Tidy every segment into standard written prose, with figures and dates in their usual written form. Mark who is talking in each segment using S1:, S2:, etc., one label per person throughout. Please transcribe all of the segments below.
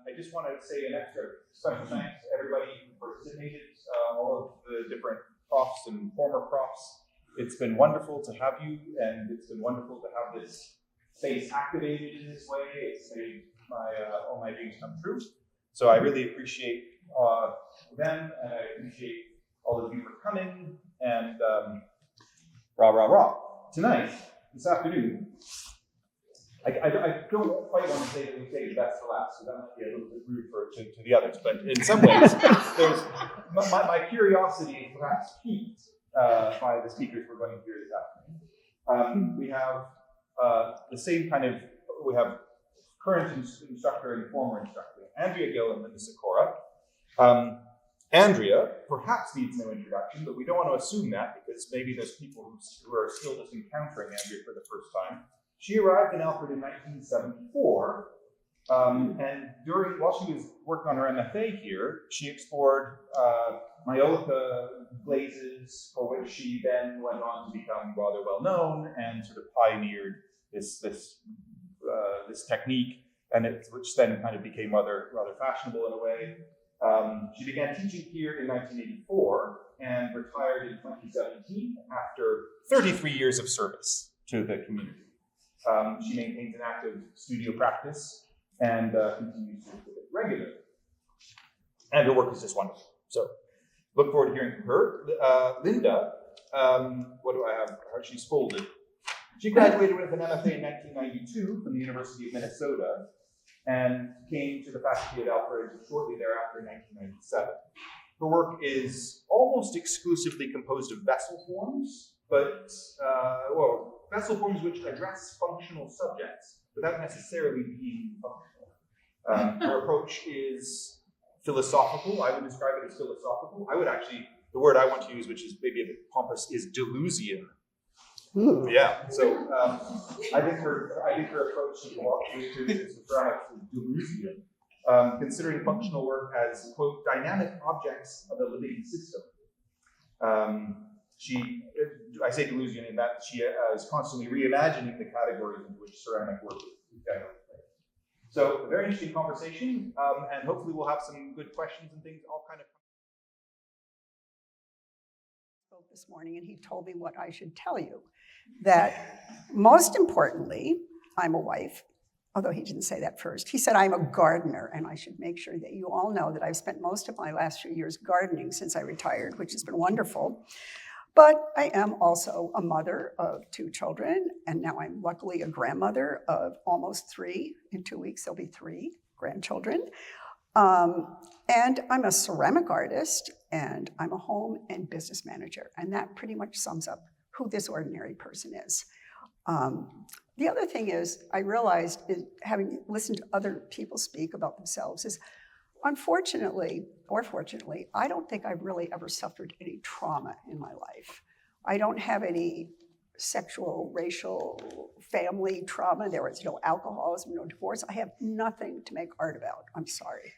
S1: I just want to say an extra special thanks to everybody who participated, all of the different profs and former profs. It's been wonderful to have you, and it's been wonderful to have this space activated in this way. It's made all my dreams come true. So I really appreciate them, and I appreciate all of you for coming, and rah, rah, rah. Tonight, this afternoon, I don't quite want to say that we say the best for last, so that might be a little bit rude to the others, but in some ways, there's my curiosity is perhaps piqued by the speakers we're going to hear this afternoon. We have the same kind of, we have current instructor and former instructor, Andrea Gill and Linda Sikora. Andrea perhaps needs no introduction, but we don't want to assume that because maybe there's people who are still just encountering Andrea for the first time. She arrived in Alfred in 1974, and while she was working on her MFA here, she explored Maiolica glazes, for which she then went on to become rather well known and sort of pioneered this technique, which then kind of became rather fashionable in a way. She began teaching here in 1984 and retired in 2017 after 33 years of service to the community. She maintains an active studio practice and continues to exhibit regularly. And her work is just wonderful. So look forward to hearing from her. Linda, what do I have? She's folded. She graduated with an MFA in 1992 from the University of Minnesota and came to the faculty at Alfred shortly thereafter in 1997. Her work is almost exclusively composed of vessel forms, but vessel forms which address functional subjects without necessarily being functional. Her approach is philosophical. I would describe it as philosophical. The word I want to use, which is maybe a bit pompous, is Deleuzian. Ooh. Yeah, so I think her approach to ceramics is Deleuzian, considering functional work as, quote, dynamic objects of a living system. I say Deleuzian in that she is constantly reimagining the categories into which ceramic work is generally played. So a very interesting conversation, and hopefully we'll have some good questions and things all kind of.
S2: This morning, and he told me what I should tell you, that most importantly, I'm a wife, although he didn't say that first. He said I'm a gardener, and I should make sure that you all know that I've spent most of my last few years gardening since I retired, which has been wonderful. But I am also a mother of 2 children, and now I'm luckily a grandmother of almost 3. In 2 weeks, there'll be 3 grandchildren. And I'm a ceramic artist, and I'm a home and business manager. And that pretty much sums up who this ordinary person is. The other thing is, I realized, having listened to other people speak about themselves, is unfortunately, or fortunately, I don't think I've really ever suffered any trauma in my life. I don't have any sexual, racial, family trauma. There was no alcoholism, no divorce. I have nothing to make art about. I'm sorry.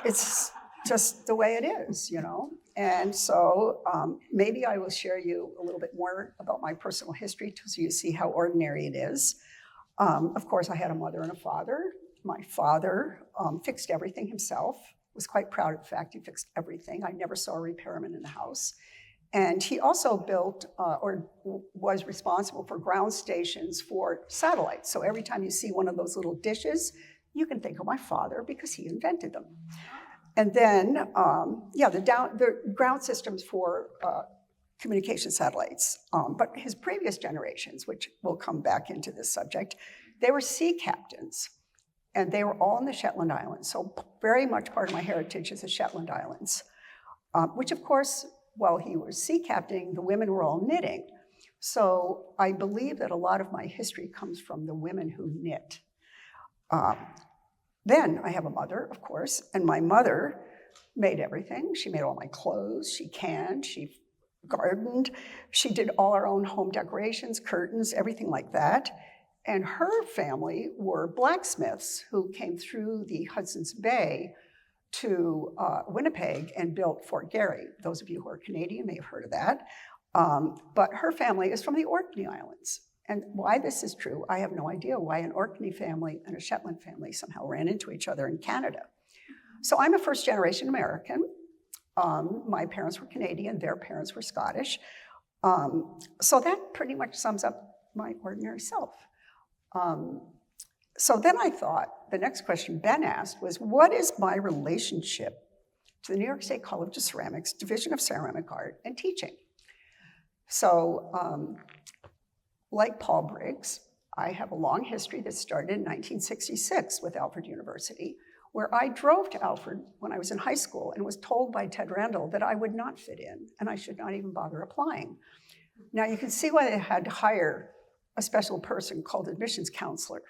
S2: It's just the way it is, you know? And so maybe I will share you a little bit more about my personal history so you see how ordinary it is. Of course, I had a mother and a father. My father fixed everything himself, was quite proud of the fact he fixed everything. I never saw a repairman in the house. And he also built or was responsible for ground stations for satellites. So every time you see one of those little dishes, you can think of my father because he invented them. And then, the ground systems for communication satellites. But his previous generations, which will come back into this subject, they were sea captains. And they were all in the Shetland Islands. So very much part of my heritage is the Shetland Islands, which of course, while he was sea captaining, the women were all knitting. So I believe that a lot of my history comes from the women who knit. Then I have a mother, of course, and my mother made everything. She made all my clothes, she canned, she gardened, she did all our own home decorations, curtains, everything like that. And her family were blacksmiths who came through the Hudson's Bay to Winnipeg and built Fort Garry. Those of you who are Canadian may have heard of that. But her family is from the Orkney Islands. And why this is true, I have no idea why an Orkney family and a Shetland family somehow ran into each other in Canada. So I'm a first-generation American. My parents were Canadian, their parents were Scottish. So that pretty much sums up my ordinary self. So then I thought, the next question Ben asked was, what is my relationship to the New York State College of Ceramics, Division of Ceramic Art and Teaching? So like Paul Briggs, I have a long history that started in 1966 with Alfred University, where I drove to Alfred when I was in high school and was told by Ted Randall that I would not fit in and I should not even bother applying. Now you can see why they had to hire a special person called admissions counselor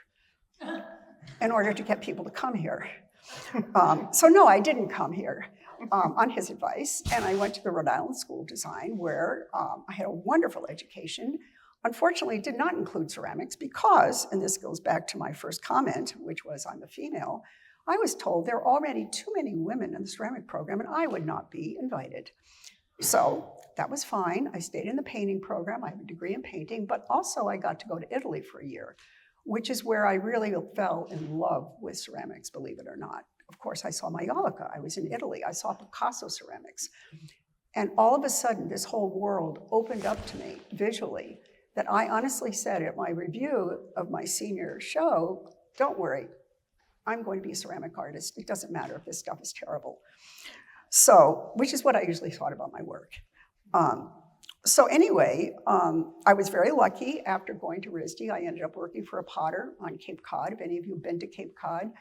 S2: in order to get people to come here. So no, I didn't come here on his advice, and I went to the Rhode Island School of Design where I had a wonderful education. Unfortunately, it did not include ceramics because, and this goes back to my first comment, which was I'm a female, I was told there are already too many women in the ceramic program and I would not be invited. So that was fine. I stayed in the painting program. I have a degree in painting, but also I got to go to Italy for a year, which is where I really fell in love with ceramics, believe it or not. Of course, I saw Majolica. I was in Italy. I saw Picasso ceramics. And all of a sudden, this whole world opened up to me visually that I honestly said at my review of my senior show, don't worry, I'm going to be a ceramic artist. It doesn't matter if this stuff is terrible. So, which is what I usually thought about my work. So anyway, I was very lucky. After going to RISD, I ended up working for a potter on Cape Cod. If any of you have been to Cape Cod,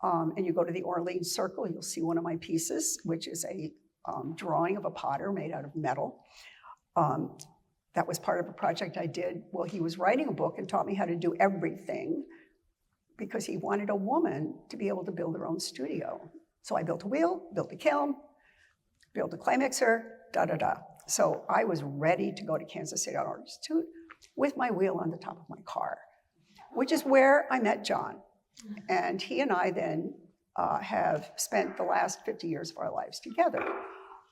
S2: and you go to the Orleans Circle, you'll see one of my pieces, which is a drawing of a potter made out of metal. That was part of a project I did. Well, he was writing a book and taught me how to do everything because he wanted a woman to be able to build her own studio. So I built a wheel, built a kiln, built a clay mixer, da-da-da. So I was ready to go to Kansas State Art Institute with my wheel on the top of my car, which is where I met John. And he and I then have spent the last 50 years of our lives together.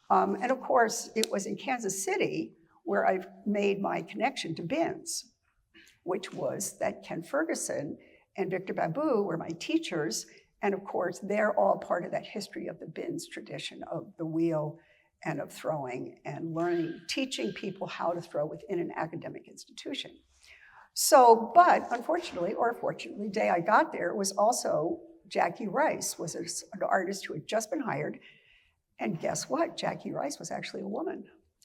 S2: And of course, it was in Kansas City where I've made my connection to bins, which was that Ken Ferguson and Victor Babu were my teachers. And of course, they're all part of that history of the bins tradition of the wheel and of throwing and learning, teaching people how to throw within an academic institution. So, but unfortunately, or fortunately, the day I got there was also Jackie Rice was an artist who had just been hired. And guess what? Jackie Rice was actually a woman.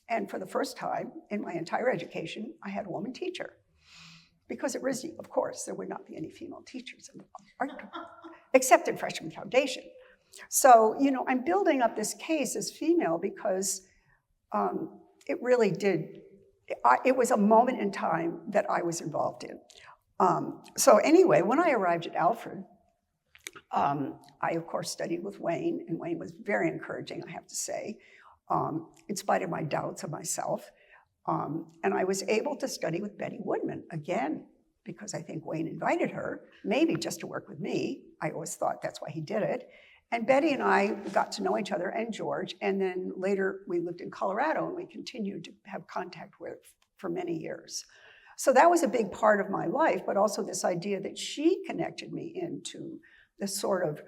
S2: And for the first time in my entire education, I had a woman teacher. Because at RISD, of course, there would not be any female teachers in the art department, except in freshman foundation. So, you know, I'm building up this case as female because it really did, it was a moment in time that I was involved in. So anyway, when I arrived at Alfred, I, of course, studied with Wayne, and Wayne was very encouraging, I have to say, in spite of my doubts of myself. And I was able to study with Betty Woodman, again, because I think Wayne invited her, maybe just to work with me. I always thought that's why he did it. And Betty and I got to know each other, and George, and then later we lived in Colorado, and we continued to have contact with for many years. So that was a big part of my life, but also this idea that she connected me into this sort of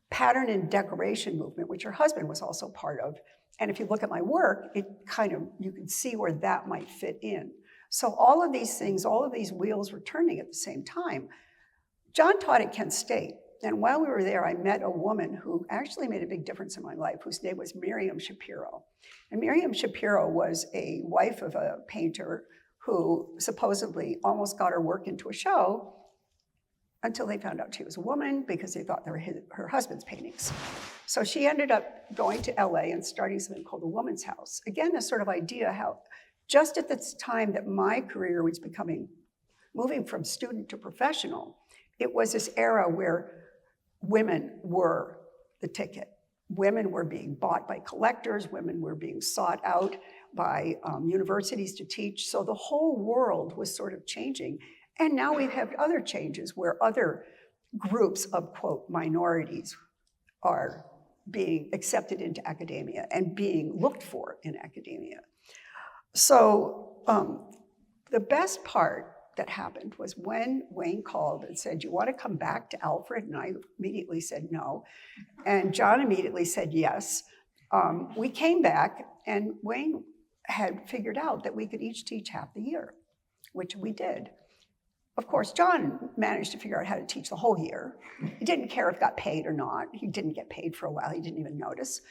S2: pattern and decoration movement, which her husband was also part of. And if you look at my work, it kind of, you can see where that might fit in. So all of these things, all of these wheels were turning at the same time. John taught at Kent State. And while we were there, I met a woman who actually made a big difference in my life, whose name was Miriam Shapiro. And Miriam Shapiro was a wife of a painter who supposedly almost got her work into a show until they found out she was a woman because they thought they were her husband's paintings. So she ended up going to LA and starting something called the Woman's House. Again, this sort of idea how just at this time that my career was moving from student to professional, it was this era where women were the ticket. Women were being bought by collectors, women were being sought out by universities to teach. So the whole world was sort of changing. And now we have other changes where other groups of, quote, minorities are being accepted into academia and being looked for in academia. So the best part that happened was when Wayne called and said, "You want to come back to Alfred?" And I immediately said no. And John immediately said yes. We came back, and Wayne had figured out that we could each teach half the year, which we did. Of course, John managed to figure out how to teach the whole year. He didn't care if got paid or not. He didn't get paid for a while. He didn't even notice.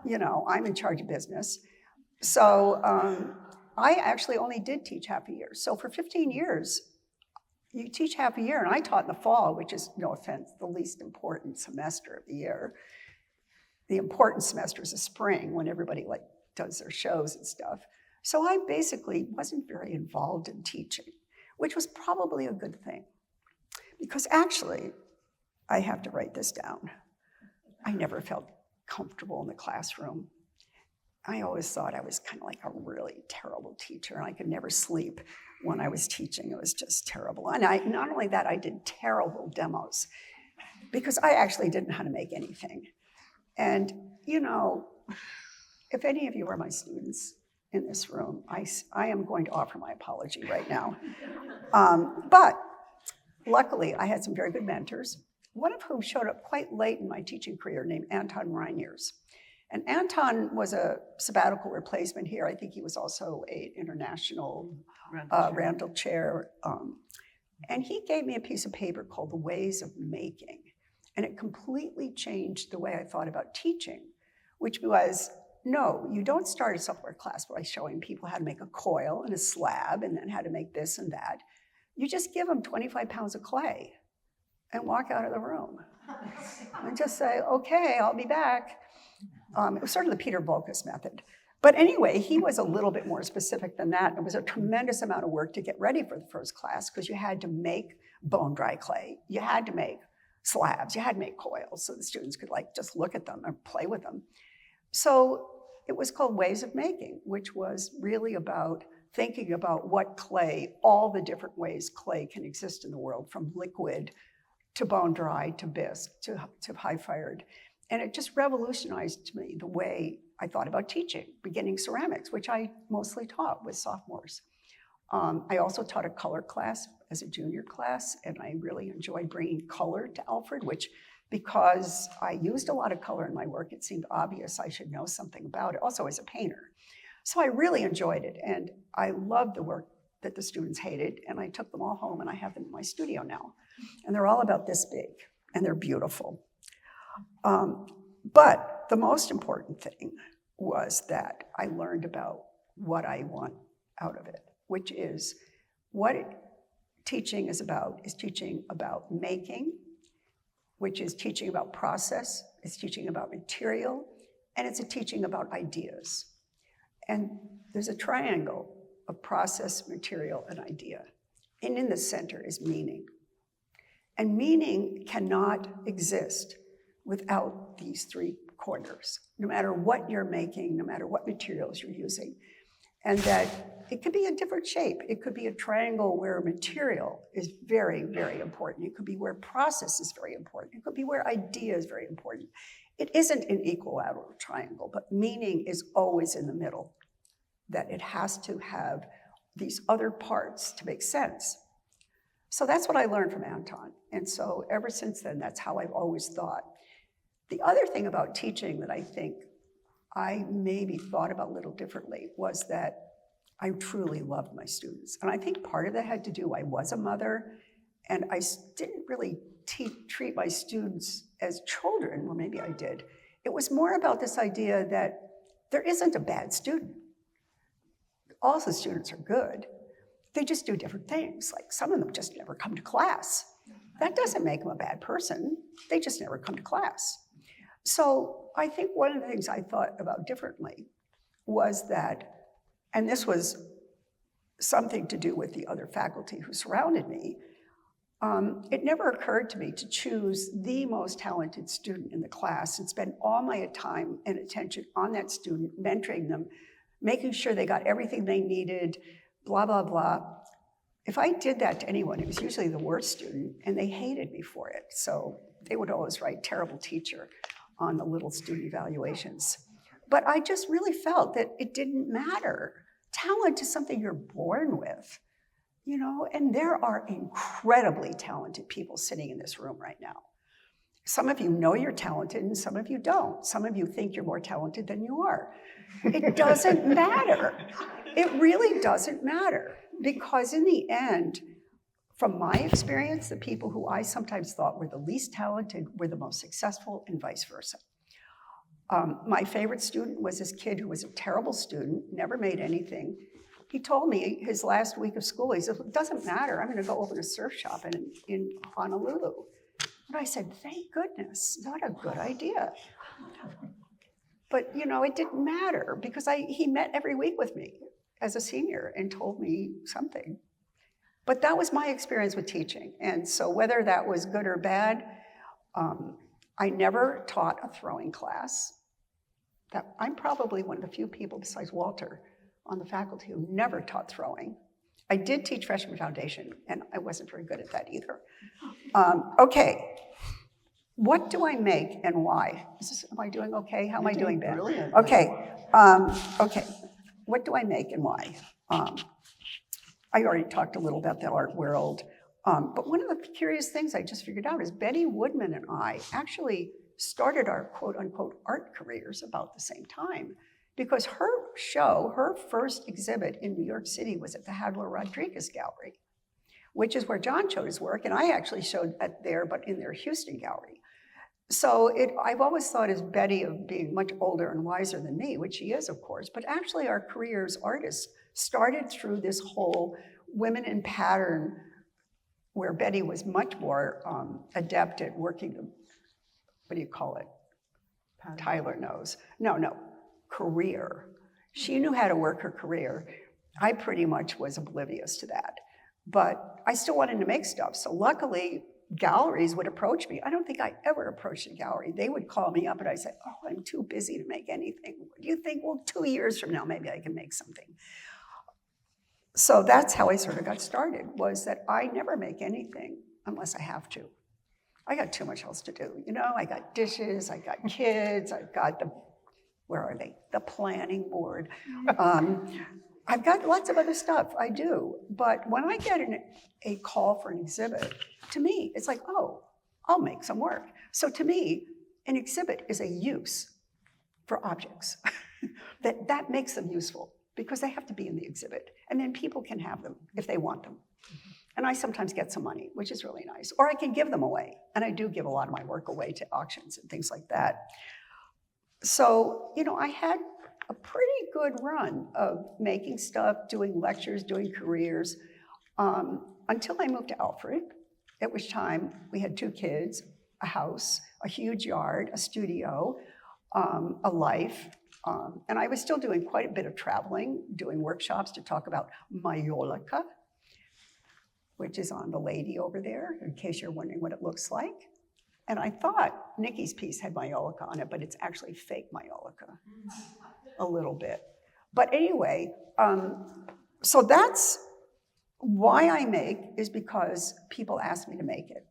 S2: You know, I'm in charge of business. So I actually only did teach half a year. So for 15 years, you teach half a year, and I taught in the fall, which is, no offense, the least important semester of the year. The important semester is the spring, when everybody like does their shows and stuff. So I basically wasn't very involved in teaching, which was probably a good thing. Because actually, I have to write this down, I never felt comfortable in the classroom. I always thought I was kind of like a really terrible teacher, and I could never sleep when I was teaching. It was just terrible. And not only that, I did terrible demos because I actually didn't know how to make anything. And, you know, if any of you are my students in this room, I am going to offer my apology right now. But luckily, I had some very good mentors, one of whom showed up quite late in my teaching career, named Anton Reiniers. And Anton was a sabbatical replacement here. I think he was also an international Randall Chair. And he gave me a piece of paper called The Ways of Making. And it completely changed the way I thought about teaching, which was, no, you don't start a software class by showing people how to make a coil and a slab and then how to make this and that. You just give them 25 pounds of clay and walk out of the room and just say, okay, I'll be back. It was sort of the Peter Voulkos method. But anyway, he was a little bit more specific than that. It was a tremendous amount of work to get ready for the first class because you had to make bone dry clay. You had to make slabs. You had to make coils so the students could like just look at them and play with them. So it was called Ways of Making, which was really about thinking about what clay, all the different ways clay can exist in the world, from liquid to bone dry to bisque to high fired. And it just revolutionized to me the way I thought about teaching, beginning ceramics, which I mostly taught with sophomores. I also taught a color class as a junior class, and I really enjoyed bringing color to Alfred, which, because I used a lot of color in my work, it seemed obvious I should know something about it, also as a painter. So I really enjoyed it, and I loved the work that the students hated, and I took them all home, and I have them in my studio now. And they're all about this big, and they're beautiful. But the most important thing was that I learned about what I want out of it, which is what teaching is teaching about making, which is teaching about process, it's teaching about material, and it's a teaching about ideas. And there's a triangle of process, material, and idea. And in the center is meaning. And meaning cannot exist without these three corners, no matter what you're making, no matter what materials you're using. And that it could be a different shape. It could be a triangle where material is very, very important. It could be where process is very important. It could be where idea is very important. It isn't an equilateral triangle, but meaning is always in the middle, that it has to have these other parts to make sense. So that's what I learned from Anton. And so ever since then, that's how I've always thought. The other thing about teaching that I think I maybe thought about a little differently was that I truly loved my students. And I think part of that had to do, I was a mother, and I didn't really treat my students as children, or maybe I did. It was more about this idea that there isn't a bad student. All the students are good. They just do different things. Like some of them just never come to class. That doesn't make them a bad person. They just never come to class. So I think one of the things I thought about differently was that, and this was something to do with the other faculty who surrounded me, it never occurred to me to choose the most talented student in the class and spend all my time and attention on that student, mentoring them, making sure they got everything they needed, blah, blah, blah. If I did that to anyone, it was usually the worst student, and they hated me for it. So they would always write terrible teacher on the little student evaluations. But I just really felt that it didn't matter. Talent is something you're born with. you know, and there are incredibly talented people sitting in this room right now. Some of you know you're talented and some of you don't. Some of you think you're more talented than you are. It doesn't matter. It really doesn't matter, because in the end, from my experience, the people who I sometimes thought were the least talented were the most successful, and vice versa. My favorite student was this kid who was a terrible student, never made anything. He told me his last week of school, he said, it doesn't matter, I'm gonna go open a surf shop in Honolulu. And I said, thank goodness, what a good idea. But you know, it didn't matter, because he met every week with me as a senior and told me something. But that was my experience with teaching. And so whether that was good or bad, I never taught a throwing class. I'm probably one of the few people besides Walter on the faculty who never taught throwing. I did teach freshman foundation, and I wasn't very good at that either. Okay, what do I make and why? Am I doing okay? How am I doing, Ben?
S3: Brilliant.
S2: Okay, okay. What do I make and why? I already talked a little about the art world, but one of the curious things I just figured out is Betty Woodman and I actually started our quote-unquote art careers about the same time, because her show, her first exhibit in New York City was at the Hadler Rodriguez Gallery, which is where John showed his work, and I actually showed at there, but in their Houston gallery. So I've always thought as Betty of being much older and wiser than me, which she is, of course, but actually our career as artists started through this whole women in pattern, where Betty was much more adept at working the, what do you call it? Tyler knows. No, career. She knew how to work her career. I pretty much was oblivious to that. But I still wanted to make stuff. So luckily, galleries would approach me. I don't think I ever approached a gallery. They would call me up and I'd say, oh, I'm too busy to make anything. What do you think? Well, 2 years from now, maybe I can make something. So that's how I sort of got started, was that I never make anything unless I have to. I got too much else to do. You know, I got dishes, I got kids, I've got where are they? The planning board. I've got lots of other stuff, I do. But when I get a call for an exhibit, to me, it's like, oh, I'll make some work. So to me, an exhibit is a use for objects. that makes them useful, because they have to be in the exhibit. And then people can have them if they want them. And I sometimes get some money, which is really nice. Or I can give them away. And I do give a lot of my work away to auctions and things like that. So, you know, I had a pretty good run of making stuff, doing lectures, doing careers, until I moved to Alfred, at which time we had 2 kids, a house, a huge yard, a studio, a life. And I was still doing quite a bit of traveling, doing workshops to talk about Maiolica, which is on the lady over there, in case you're wondering what it looks like. And I thought Nikki's piece had Maiolica on it, but it's actually fake Maiolica, a little bit. But anyway, so that's why I make, is because people ask me to make it.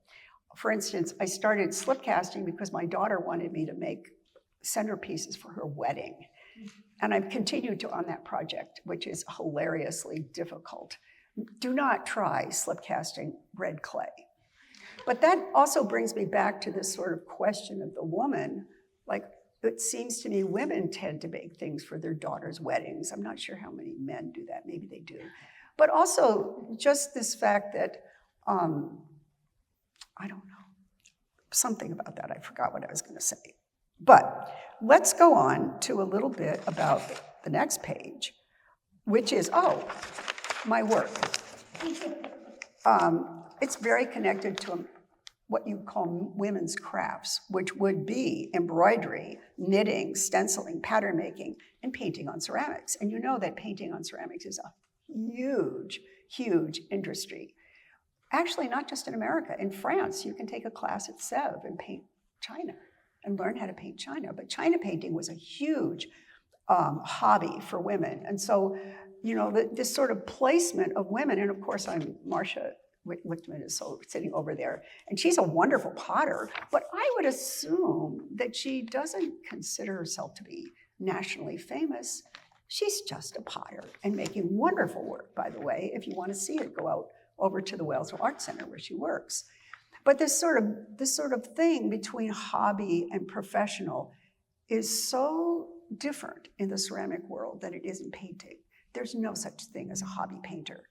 S2: For instance, I started slip casting because my daughter wanted me to make centerpieces for her wedding. And I've continued on that project, which is hilariously difficult. Do not try slip casting red clay. But that also brings me back to this sort of question of the woman. Like, it seems to me women tend to make things for their daughters' weddings. I'm not sure how many men do that, maybe they do. But also just this fact that, I don't know, something about that, I forgot what I was gonna say. But let's go on to a little bit about the next page, which is, my work. It's very connected to what you call women's crafts, which would be embroidery, knitting, stenciling, pattern making, and painting on ceramics. And you know that painting on ceramics is a huge, huge industry. Actually, not just in America. In France, you can take a class at Sèvres and paint china and learn how to paint china. But china painting was a huge hobby for women. And so, you know, this sort of placement of women, and of course, Marcia Wichtman is sitting over there, and she's a wonderful potter, but I would assume that she doesn't consider herself to be nationally famous She's just a potter and making wonderful work, by the way. If you want to see it, go out over to the Wellsville Art Center where she works. But this sort of thing between hobby and professional is so different in the ceramic world than it is in painting. There's no such thing as a hobby painter.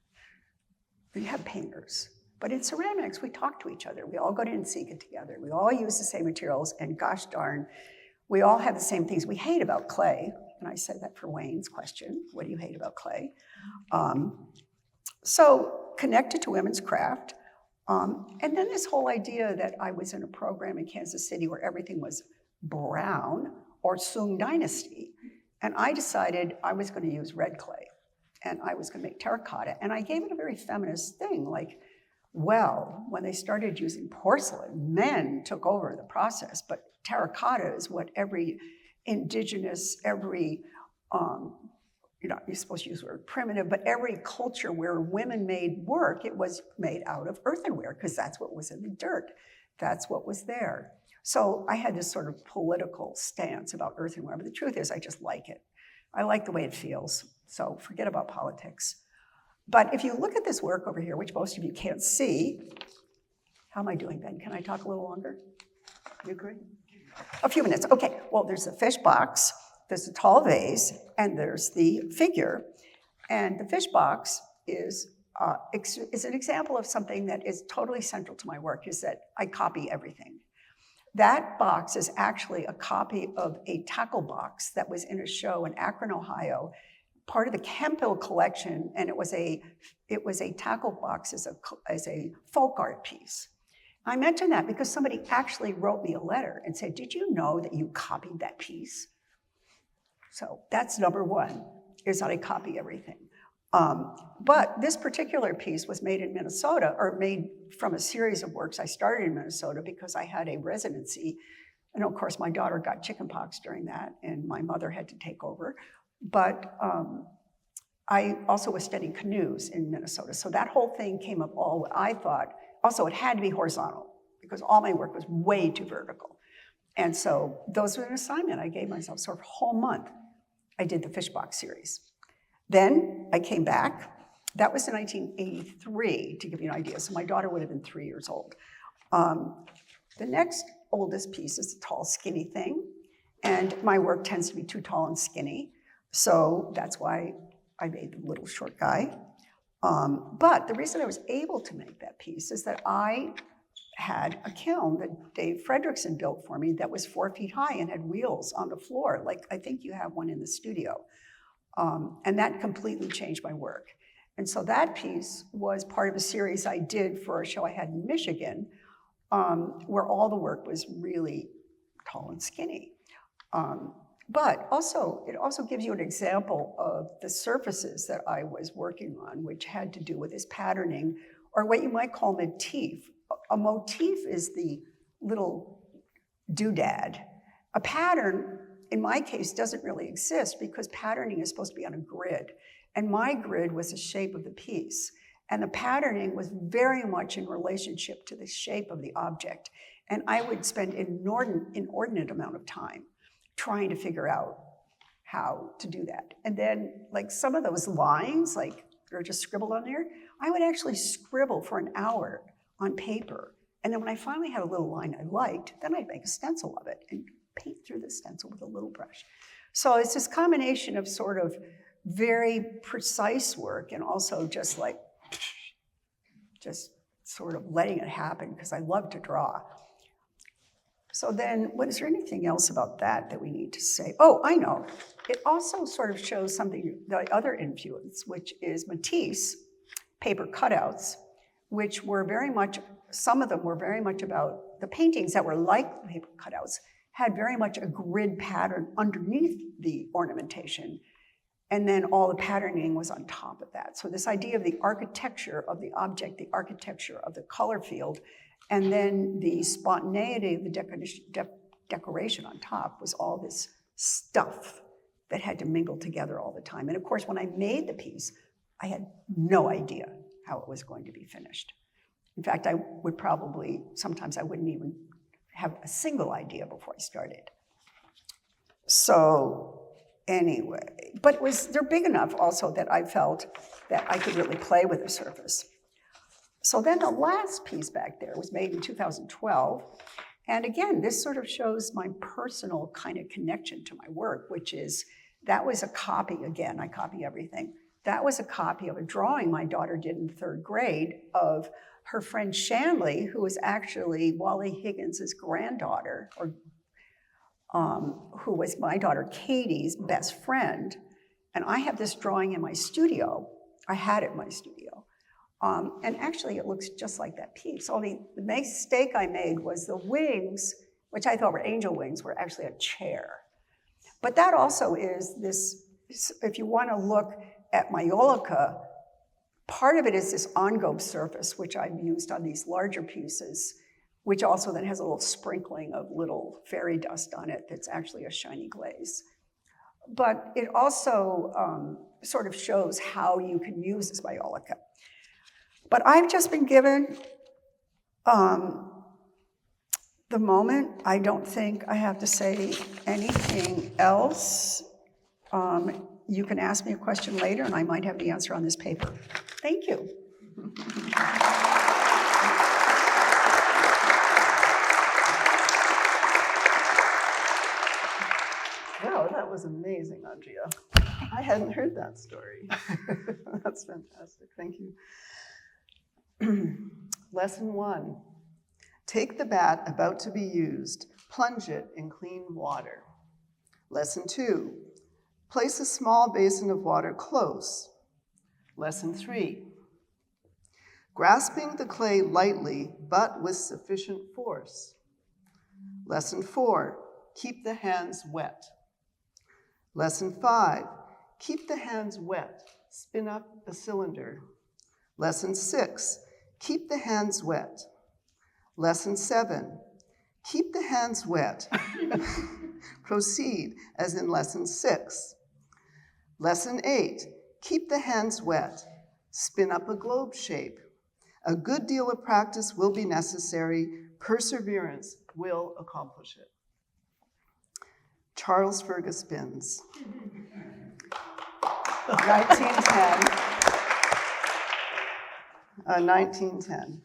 S2: We have painters. But in ceramics, we talk to each other. We all go to NCEGA together. We all use the same materials, and gosh darn, we all have the same things we hate about clay. And I said that for Wayne's question, what do you hate about clay? So connected to women's craft. And then this whole idea that I was in a program in Kansas City where everything was brown or Sung Dynasty. And I decided I was going to use red clay and I was going to make terracotta. And I gave it a very feminist thing, like, well, when they started using porcelain, men took over the process, but terracotta is what every indigenous, every, you're supposed to use the word primitive, but every culture where women made work, it was made out of earthenware because that's what was in the dirt. That's what was there. So I had this sort of political stance about earthenware, but the truth is I just like it. I like the way it feels, so forget about politics. But if you look at this work over here, which most of you can't see, how am I doing, Ben? Can I talk a little longer? You agree? A few minutes, okay. Well, there's the fish box, there's the tall vase, and there's the figure. And the fish box is an example of something that is totally central to my work, is that I copy everything. That box is actually a copy of a tackle box that was in a show in Akron, Ohio, part of the Campbell collection, and it was a tackle box as a folk art piece. I mention that because somebody actually wrote me a letter and said, did you know that you copied that piece? So that's number one, is that I copy everything. But this particular piece was made in Minnesota, or made from a series of works I started in Minnesota because I had a residency. And of course, my daughter got chickenpox during that, and my mother had to take over. But I also was studying canoes in Minnesota. So that whole thing came up all what I thought. Also, it had to be horizontal because all my work was way too vertical. And so those were an assignment I gave myself. So for a whole month, I did the Fishbox series. Then I came back. That was in 1983, to give you an idea. So my daughter would have been 3 years old. The next oldest piece is the tall, skinny thing. And my work tends to be too tall and skinny. So that's why I made the little short guy. But the reason I was able to make that piece is that I had a kiln that Dave Fredrickson built for me that was 4 feet high and had wheels on the floor, like I think you have one in the studio. And that completely changed my work. And so that piece was part of a series I did for a show I had in Michigan, where all the work was really tall and skinny. But also, it also gives you an example of the surfaces that I was working on, which had to do with this patterning, or what you might call motif. A motif is the little doodad. A pattern, in my case, doesn't really exist because patterning is supposed to be on a grid. And my grid was the shape of the piece. And the patterning was very much in relationship to the shape of the object. And I would spend an inordinate amount of time trying to figure out how to do that. And then, like, some of those lines, like, they're just scribbled on there, I would actually scribble for an hour on paper. And then when I finally had a little line I liked, then I'd make a stencil of it and paint through the stencil with a little brush. So it's this combination of sort of very precise work and also just like, just sort of letting it happen because I love to draw. So then, is there anything else about that we need to say? Oh, I know. It also sort of shows something, the other influence, which is Matisse paper cutouts, which were very much, some of them were very much about, the paintings that were like paper cutouts had very much a grid pattern underneath the ornamentation, and then all the patterning was on top of that. So this idea of the architecture of the object, the architecture of the color field, and then the spontaneity of the decoration on top was all this stuff that had to mingle together all the time. And of course, when I made the piece, I had no idea how it was going to be finished. In fact, I would probably, sometimes I wouldn't even have a single idea before I started. So Anyway, but they're big enough also that I felt that I could really play with the surface. So then the last piece back there was made in 2012. And again, this sort of shows my personal kind of connection to my work, which is, that was a copy, again, I copy everything. That was a copy of a drawing my daughter did in 3rd grade of her friend Shanley, who was actually Wally Higgins' granddaughter, or who was my daughter Katie's best friend. And I have this drawing in my studio. I had it in my studio. And actually it looks just like that piece. Only the mistake I made was the wings, which I thought were angel wings, were actually a chair. But that also is this, if you want to look at Maiolica, part of it is this engobe surface, which I've used on these larger pieces, which also then has a little sprinkling of little fairy dust on it that's actually a shiny glaze. But it also sort of shows how you can use this Maiolica. But I've just been given the moment. I don't think I have to say anything else. You can ask me a question later, and I might have the answer on this paper. Thank you.
S3: Wow, that was amazing, Andrea. I hadn't heard that story. That's fantastic. Thank you. Lesson 1. Take the bat about to be used. Plunge it in clean water. Lesson 2. Place a small basin of water close. Lesson 3. Grasping the clay lightly, but with sufficient force. Lesson 4. Keep the hands wet. Lesson 5. Keep the hands wet. Spin up a cylinder. Lesson 6. Keep the hands wet. Lesson 7. Keep the hands wet. Proceed as in lesson 6. Lesson 8. Keep the hands wet. Spin up a globe shape. A good deal of practice will be necessary. Perseverance will accomplish it. Charles Fergus Binns. 1910.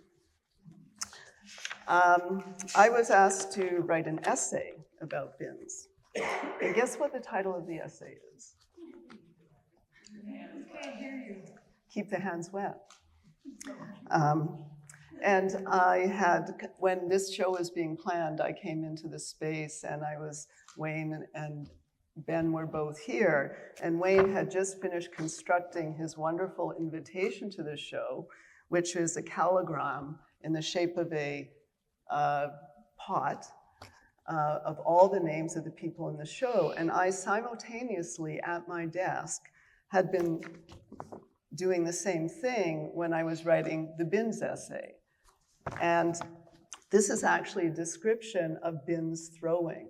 S3: I was asked to write an essay about Binns. And guess what the title of the essay is? Keep the hands wet. And I had, when this show was being planned, I came into the space and Wayne and Ben were both here, and Wayne had just finished constructing his wonderful invitation to the show, which is a calligram in the shape of a pot of all the names of the people in the show. And I simultaneously at my desk had been doing the same thing when I was writing the Binns essay. And this is actually a description of Binns throwing.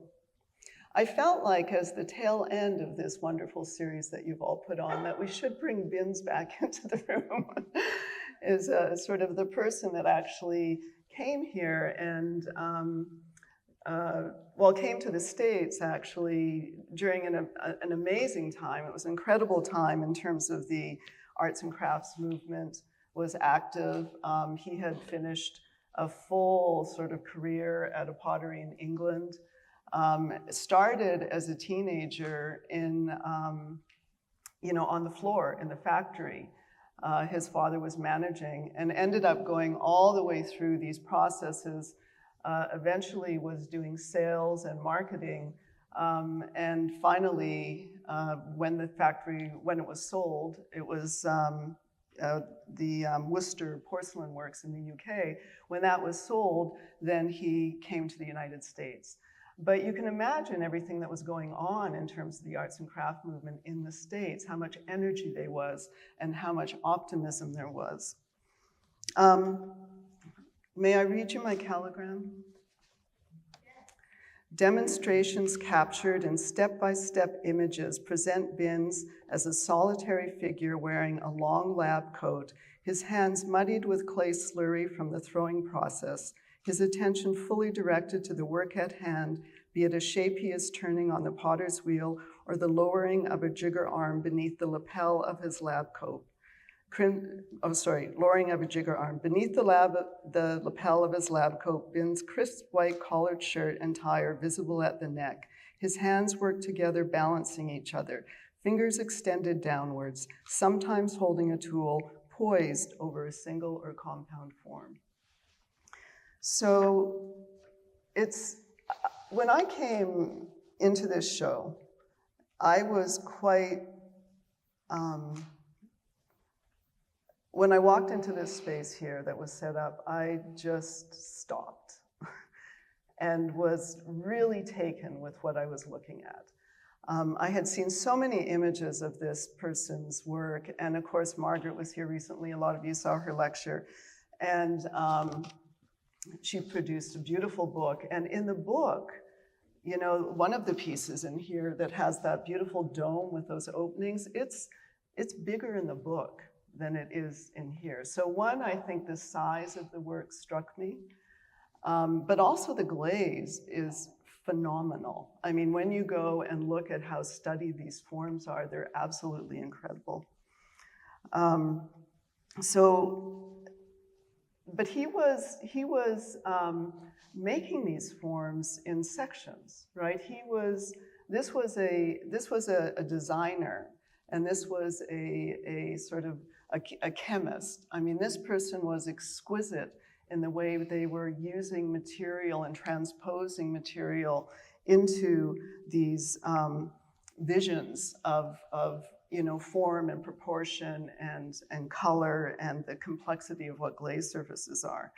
S3: I felt like as the tail end of this wonderful series that you've all put on, that we should bring Binns back into the room is sort of the person that actually came here and came to the States actually during an amazing time. It was an incredible time in terms of the arts and crafts movement was active. He had finished a full sort of career at a pottery in England. Started as a teenager on the floor in the factory. His father was managing and ended up going all the way through these processes, eventually was doing sales and marketing, and finally, when it was sold, it was the Worcester Porcelain Works in the UK. When that was sold, then he came to the United States. But you can imagine everything that was going on in terms of the arts and craft movement in the States, how much energy there was and how much optimism there was. May I read you my calligram? Demonstrations captured in step-by-step images present Binns as a solitary figure wearing a long lab coat, his hands muddied with clay slurry from the throwing process, his attention fully directed to the work at hand, be it a shape he is turning on the potter's wheel or the lowering of a jigger arm beneath the lapel of his lab coat. Lowering of a jigger arm. Beneath the lapel of his lab coat, Bin's crisp white collared shirt and tie are visible at the neck. His hands work together, balancing each other, fingers extended downwards, sometimes holding a tool, poised over a single or compound form. So when I came into this show, I was quite, when I walked into this space here that was set up, I just stopped and was really taken with what I was looking at. I had seen so many images of this person's work, and of course Margaret was here recently, a lot of you saw her lecture, and she produced a beautiful book, and in the book, you know, one of the pieces in here that has that beautiful dome with those openings, it's bigger in the book than it is in here. So one, I think the size of the work struck me, but also the glaze is phenomenal. I mean, when you go and look at how studied these forms are, they're absolutely incredible. But he was making these forms in sections, right? This was a designer, and this was a sort of a chemist. I mean, this person was exquisite in the way they were using material and transposing material into these visions of you know, form and proportion and color and the complexity of what glaze surfaces are.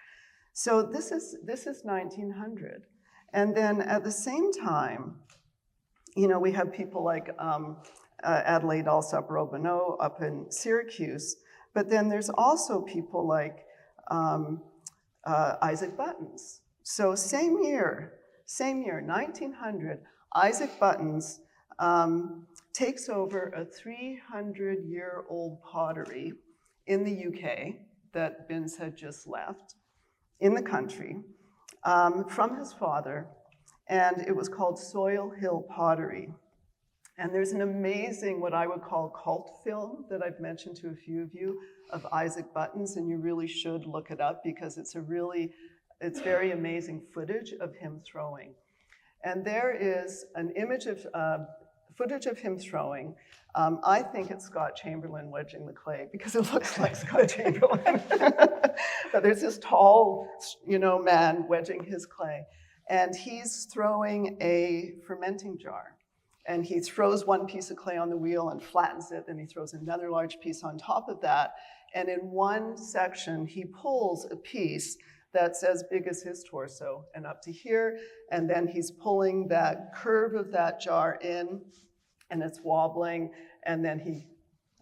S3: So this is 1900. And then at the same time, you know, we have people like Adelaide Alsop-Robineau up in Syracuse, but then there's also people like Isaac Buttons. So same year, 1900, Isaac Buttons takes over a 300-year-old pottery in the UK that Binns had just left in the country from his father, and it was called Soil Hill Pottery. And there's an amazing, what I would call cult film that I've mentioned to a few of you of Isaac Buttons, and you really should look it up because it's very amazing footage of him throwing. And there is an image of footage of him throwing. I think it's Scott Chamberlain wedging the clay because it looks like Scott Chamberlain. But there's this tall, you know, man wedging his clay, and he's throwing a fermenting jar. And he throws one piece of clay on the wheel and flattens it, and he throws another large piece on top of that. And in one section, he pulls a piece that's as big as his torso and up to here, and then he's pulling that curve of that jar in, and it's wobbling, and then he,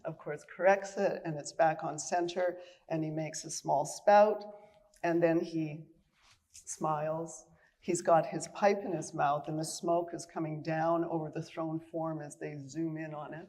S3: of course, corrects it, and it's back on center, and he makes a small spout, and then he smiles. He's got his pipe in his mouth, and the smoke is coming down over the thrown form as they zoom in on it.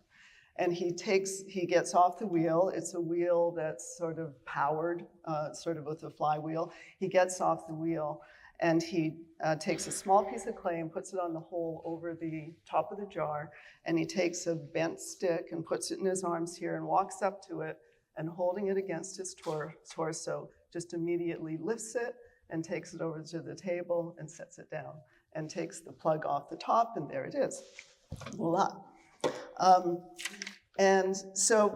S3: And he gets off the wheel. It's a wheel that's sort of powered, sort of with a flywheel. He gets off the wheel, and he takes a small piece of clay and puts it on the hole over the top of the jar, and he takes a bent stick and puts it in his arms here and walks up to it, and holding it against his torso, just immediately lifts it and takes it over to the table and sets it down and takes the plug off the top, and there it is. Voila. And so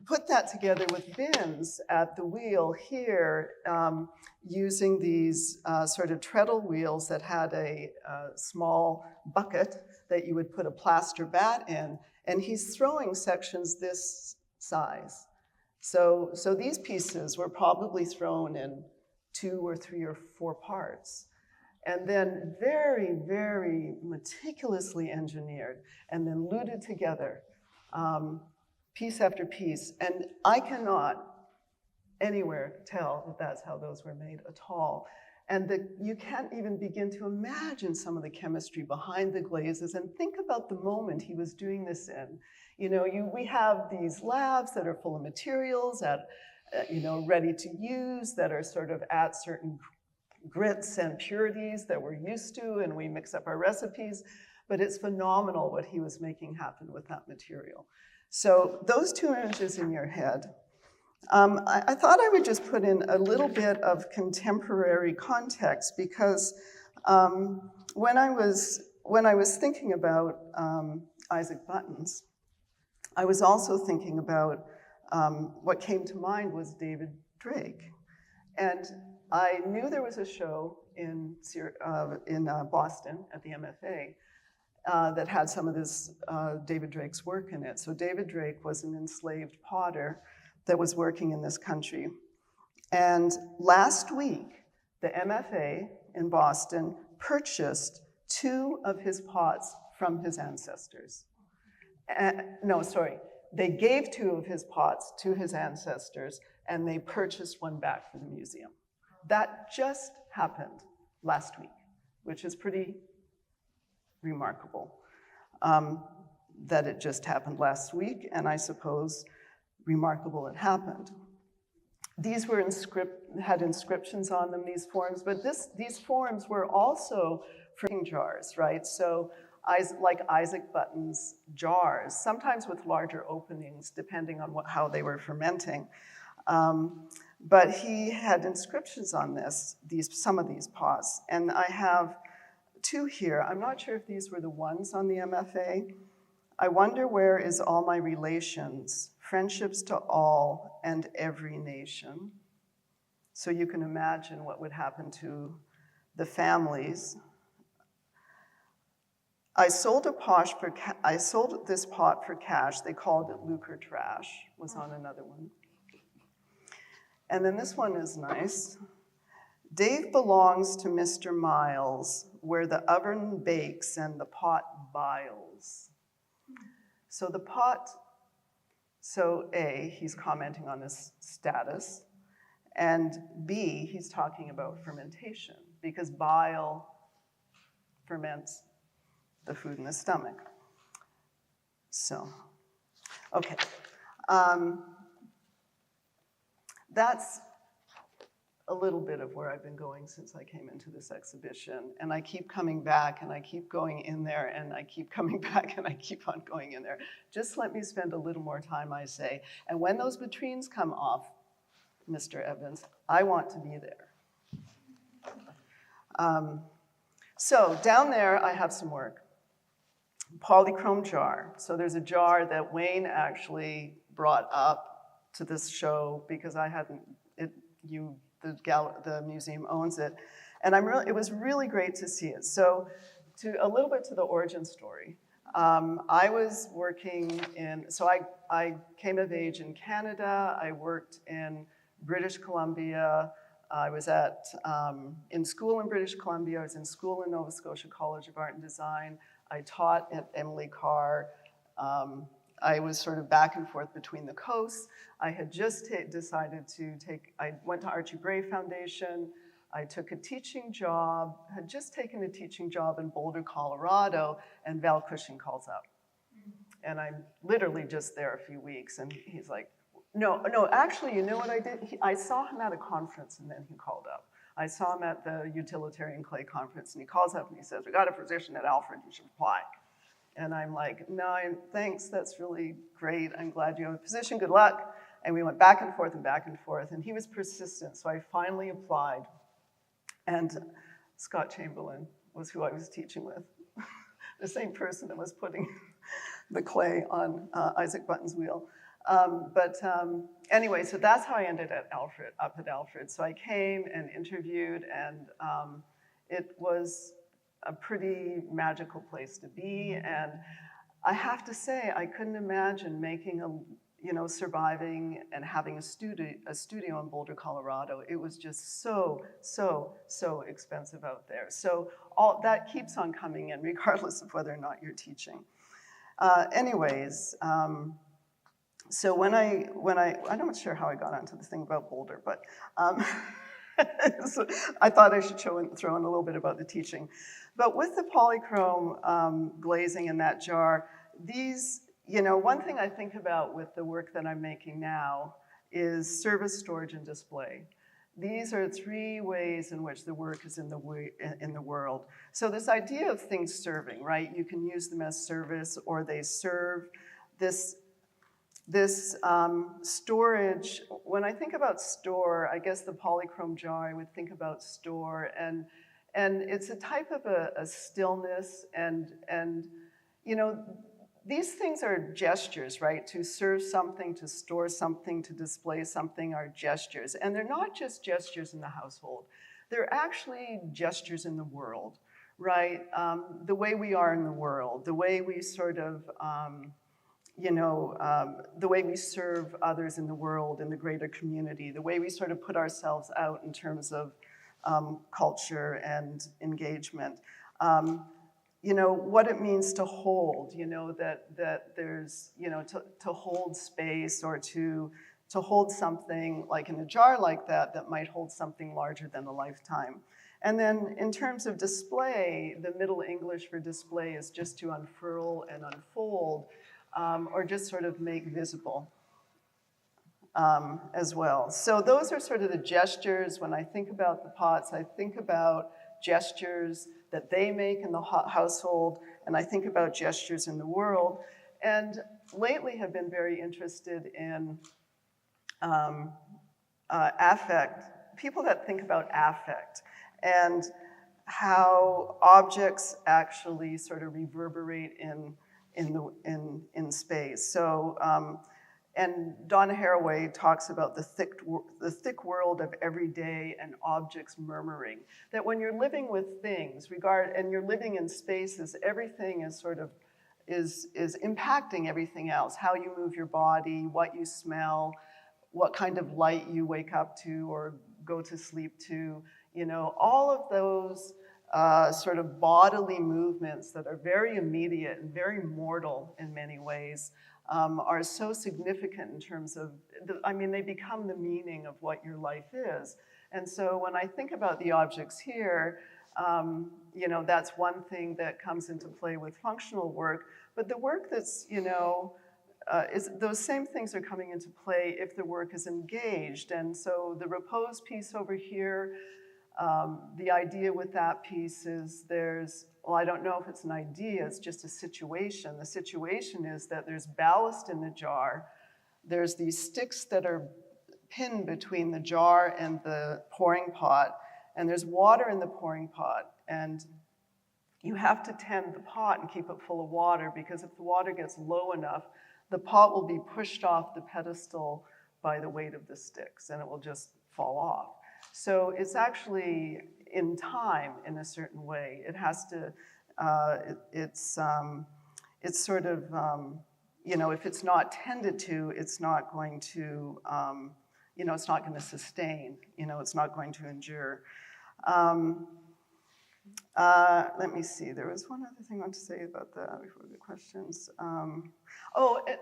S3: put that together with Binns at the wheel here, using these sort of treadle wheels that had a small bucket that you would put a plaster bat in, and he's throwing sections this size. So these pieces were probably thrown in 2 or 3 or 4 parts, and then very, very meticulously engineered and then luted together, piece after piece. And I cannot anywhere tell that that's how those were made at all. And you can't even begin to imagine some of the chemistry behind the glazes, and think about the moment he was doing this in. You know, we have these labs that are full of materials that, you know, ready to use, that are sort of at certain grits and purities that we're used to, and we mix up our recipes. But it's phenomenal what he was making happen with that material. So those two images in your head. I thought I would just put in a little bit of contemporary context, because when I was thinking about Isaac Buttons, I was also thinking about what came to mind was David Drake. And I knew there was a show in Boston at the MFA that had some of this David Drake's work in it. So David Drake was an enslaved potter that was working in this country. And last week, the MFA in Boston purchased 2 of his pots from his ancestors. They gave 2 of his pots to his ancestors, and they purchased one back for the museum. That just happened last week, which is pretty remarkable that it just happened last week, and I suppose remarkable it happened. These were had inscriptions on them, these forms, but these forms were also for jars, right? So like Isaac Buttons jars, sometimes with larger openings, depending on how they were fermenting. But he had inscriptions on some of these pots, and I have 2 here. I'm not sure if these were the ones on the MFA. I wonder where is all my relations, friendships to all and every nation. So you can imagine what would happen to the families. I sold this pot for cash. They called it lucre trash, was on another one. And then this one is nice. Dave belongs to Mr. Miles, where the oven bakes and the pot biles. So the pot, so A, he's commenting on his status, and B, he's talking about fermentation, because bile ferments the food in the stomach. So, okay. That's a little bit of where I've been going since I came into this exhibition. And I keep coming back, and I keep going in there, and I keep coming back, and I keep on going in there. Just let me spend a little more time, I say. And when those vitrines come off, Mr. Evans, I want to be there. So down there, I have some work. Polychrome jar. So there's a jar that Wayne actually brought up to this show because I hadn't, the museum owns it. And it was really great to see it. So a little bit to the origin story. I was working I came of age in Canada. I worked in British Columbia. I was in school in British Columbia. I was in school in Nova Scotia College of Art and Design. I taught at Emily Carr. I was sort of back and forth between the coasts. I had just I went to Archie Gray Foundation. I took a teaching job, had just taken a teaching job in Boulder, Colorado, and Val Cushing calls up. And I'm literally just there a few weeks, and he's like, no, actually, you know what I did? I saw him at a conference, and then he called up. I saw him at the Utilitarian Clay Conference, and he calls up and he says, we got a position at Alfred, you should apply. And I'm like, no, thanks, that's really great. I'm glad you have a position, good luck. And we went back and forth, and he was persistent, so I finally applied. And Scott Chamberlain was who I was teaching with, the same person that was putting the clay on Isaac Button's wheel. Anyway, so that's how I ended up at Alfred. So I came and interviewed, and it was a pretty magical place to be. And I have to say, I couldn't imagine surviving and having a studio in Boulder, Colorado. It was just so expensive out there. So all that keeps on coming in, regardless of whether or not you're teaching. So I'm not sure how I got onto the thing about Boulder, but so I thought I should throw in a little bit about the teaching. But with the polychrome glazing in that jar, one thing I think about with the work that I'm making now is service, storage, and display. These are 3 ways in which the work is in the world. So this idea of things serving, right? You can use them as service, or they serve. This storage, when I think about store, I guess the polychrome jar, I would think about store, and it's a type of a stillness, and you know, these things are gestures, right? To serve something, to store something, to display something are gestures. And they're not just gestures in the household. They're actually gestures in the world, right? The way we are in the world, the way we sort of, the way we serve others in the world, in the greater community, the way we sort of put ourselves out in terms of culture and engagement. What it means to hold, that there's, to hold space, or to hold something like in a jar like that might hold something larger than a lifetime. And then in terms of display, the Middle English for display is just to unfurl and unfold, or just sort of make visible as well. So those are sort of the gestures. When I think about the pots, I think about gestures that they make in the household, and I think about gestures in the world. And lately have been very interested in affect, people that think about affect, and how objects actually sort of reverberate in space. So, and Donna Haraway talks about the thick world of everyday and objects murmuring. That when you're living with things, and you're living in spaces, everything is sort of is impacting everything else. How you move your body, what you smell, what kind of light you wake up to or go to sleep to. All of those sort of bodily movements that are very immediate and very mortal in many ways. Are so significant in terms of, they become the meaning of what your life is. And so when I think about the objects here, that's one thing that comes into play with functional work, but the work that's, those same things are coming into play if the work is engaged. And so the repose piece over here, the idea with that piece is I don't know if it's an idea, it's just a situation. The situation is that there's ballast in the jar. There's these sticks that are pinned between the jar and the pouring pot, and there's water in the pouring pot. And you have to tend the pot and keep it full of water, because if the water gets low enough, the pot will be pushed off the pedestal by the weight of the sticks, and it will just fall off. So it's actually in time in a certain way. It has to, it's sort of, if it's not tended to, it's not going to, it's not going to sustain, it's not going to endure. Let me see, there was one other thing I want to say about that before the questions. And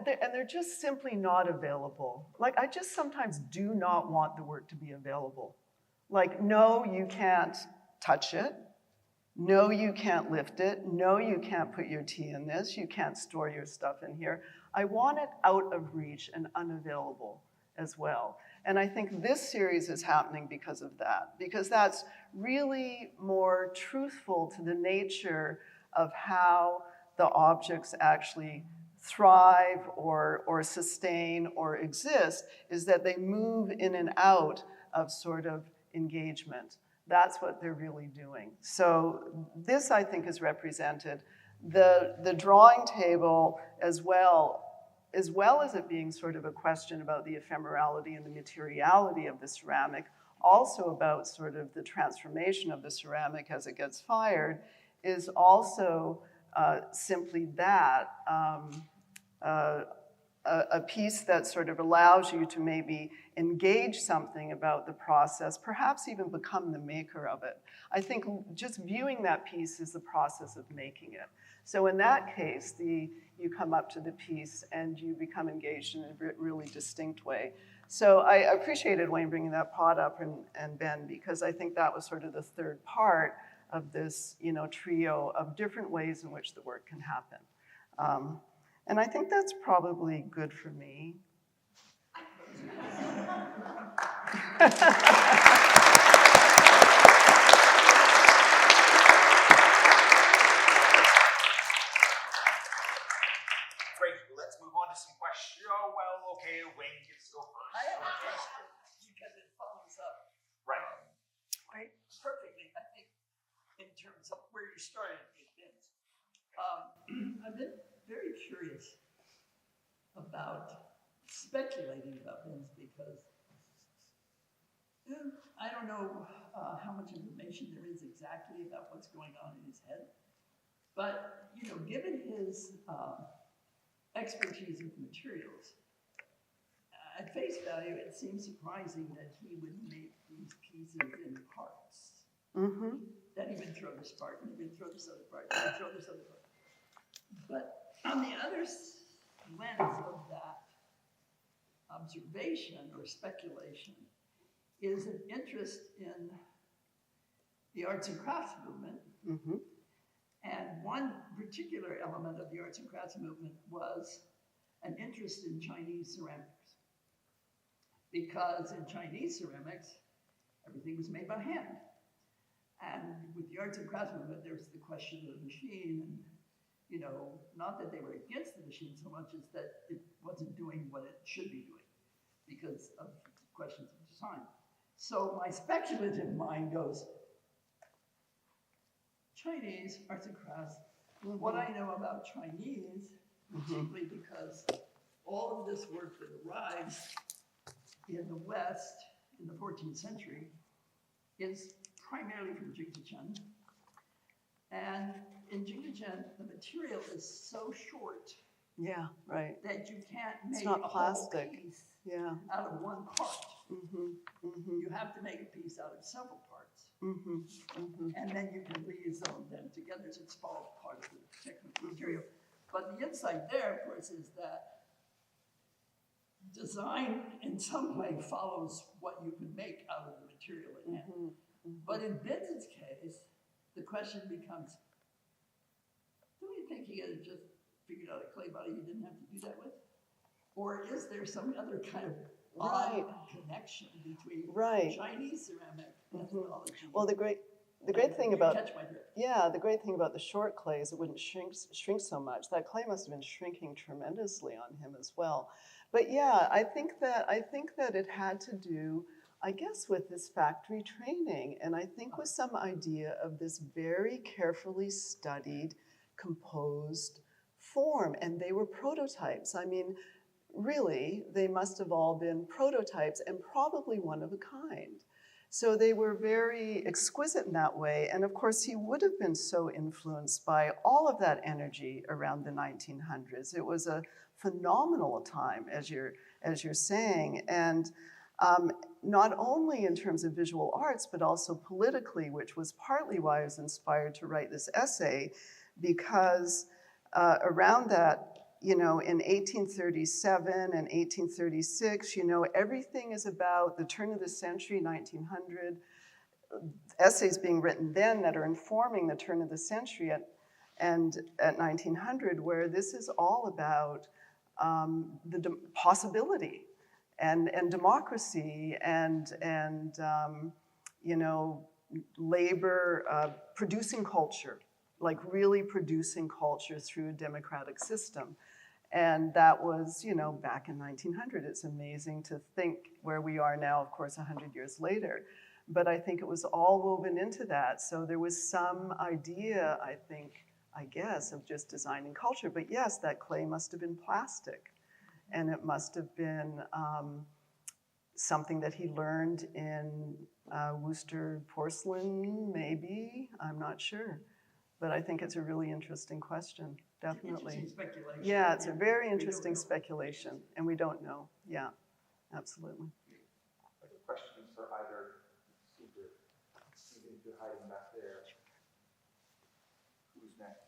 S3: they're just simply not available. Like, I just sometimes do not want the work to be available. Like, no, you can't touch it. No, you can't lift it. No, you can't put your tea in this. You can't store your stuff in here. I want it out of reach and unavailable as well. And I think this series is happening because of that, because that's really more truthful to the nature of how the objects actually thrive or sustain or exist, is that they move in and out of sort of engagement. That's what they're really doing. So this, I think, is represented. The drawing table, as well as it being sort of a question about the ephemerality and the materiality of the ceramic, also about sort of the transformation of the ceramic as it gets fired, is also simply that, a piece that sort of allows you to maybe engage something about the process, perhaps even become the maker of it. I think just viewing that piece is the process of making it. So in that case, you come up to the piece and you become engaged in a really distinct way. So I appreciated Wayne bringing that pot up, and Ben, because I think that was sort of the third part of this, trio of different ways in which the work can happen. And I think that's probably good for me.
S4: so where you started with bins. I've been very curious about speculating about bins because I don't know how much information there is exactly about what's going on in his head. But, you know, given his expertise with materials, at face value, it seems surprising that he would make these pieces in parts.
S3: Mm-hmm.
S4: That he would throw this part, and he would throw this other part, and he would throw this other part. But on the other lens of that observation or speculation is an interest in the arts and crafts movement.
S3: Mm-hmm.
S4: And one particular element of the arts and crafts movement was an interest in Chinese ceramics. Because in Chinese ceramics, everything was made by hand. And with the arts and crafts movement, there was the question of the machine, and, you know, not that they were against the machine so much as that it wasn't doing what it should be doing because of questions of design. So my speculative mind goes, Chinese arts and crafts, what I know about Chinese, particularly because all of this work that arrives in the West in the 14th century is primarily from Jingzhen. And in Jingzhen, the material is so short
S3: Yeah, right.
S4: that you can't make
S3: not
S4: a
S3: plastic.
S4: whole piece
S3: Yeah.
S4: out of one part.
S3: Mm-hmm. Mm-hmm.
S4: You have to make a piece out of several parts.
S3: Mm-hmm. Mm-hmm.
S4: And then you can reassemble them together, so it's all part of the technical material. But the insight there, of course, is that design in some way follows what you can make out of the material at hand.
S3: Mm-hmm. Mm-hmm.
S4: But in Benson's case, the question becomes, don't you think he had just figured out a clay body he didn't have to do that with? Or is there some other kind of
S3: Right.
S4: odd connection between
S3: Right.
S4: Chinese ceramic methodology?
S3: Well, the great thing about
S4: Catch my drift.
S3: the great thing about the short clay is it wouldn't shrink so much. That clay must have been shrinking tremendously on him as well. But yeah, I think that it had to do, I guess, with this factory training, and I think with some idea of this very carefully studied, composed form, and they were prototypes. I mean, really, they must have all been prototypes and probably one of a kind. So they were very exquisite in that way. And of course, he would have been so influenced by all of that energy around the 1900s. It was a phenomenal time, as you're saying. And not only in terms of visual arts, but also politically, which was partly why I was inspired to write this essay, because around that, you know, in 1837 and 1836, you know, everything is about the turn of the century, 1900, essays being written then that are informing the turn of the century at 1900, where this is all about the possibility and democracy and you know, labor producing culture, like really producing culture through a democratic system. And that was, you know, back in 1900. It's amazing to think where we are now, of course, 100 years later. But I think it was all woven into that. So there was some idea, I guess, of just designing culture. But yes, that clay must have been plastic. And it must have been something that he learned in Worcester porcelain, maybe, I'm not sure. But I think it's a really interesting question, definitely.
S4: Interesting speculation.
S3: Yeah, it's a very interesting speculation, and we don't know. Yeah, absolutely.
S1: Questions for either Stephen, if you're hiding back there. Who's next?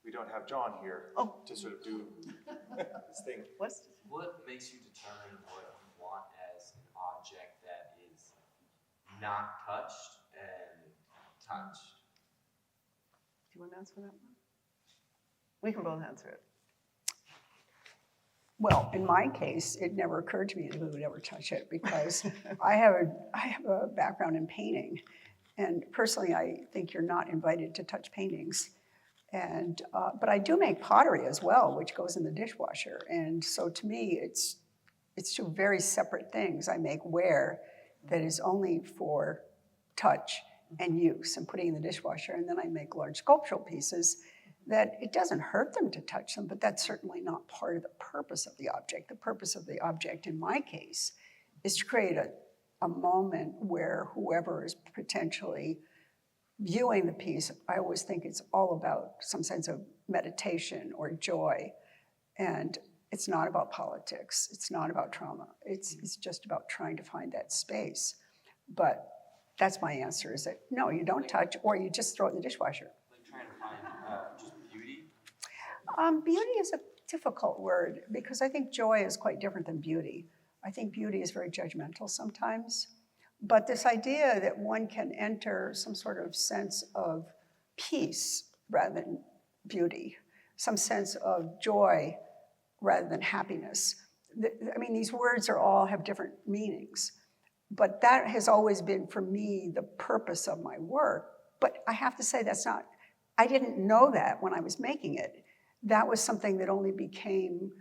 S1: We don't have John here to sort of do this thing.
S5: What makes you determine what you want as an object that is not touched and touched?
S3: Do you want to answer that one? We can both answer it.
S2: Well, in my case, it never occurred to me that we would ever touch it because I have a background in painting. And personally, I think you're not invited to touch paintings. And, but I do make pottery as well, which goes in the dishwasher. And so to me, it's two very separate things. I make ware that is only for touch, and use and putting in the dishwasher. And then I make large sculptural pieces that it doesn't hurt them to touch them, but that's certainly not part of the purpose of the object. The purpose of the object, in my case, is to create a moment where whoever is potentially viewing the piece, I always think it's all about some sense of meditation or joy. And it's not about politics. It's not about trauma. It's just about trying to find that space. But that's my answer, is that no, you don't touch, or you just throw it in the dishwasher.
S5: Like trying to find just beauty.
S2: Beauty is a difficult word because I think joy is quite different than beauty. I think beauty is very judgmental sometimes. But this idea that one can enter some sort of sense of peace rather than beauty, some sense of joy rather than happiness. I mean, these words all have different meanings. But that has always been, for me, the purpose of my work. But I have to say I didn't know that when I was making it. That was something that only became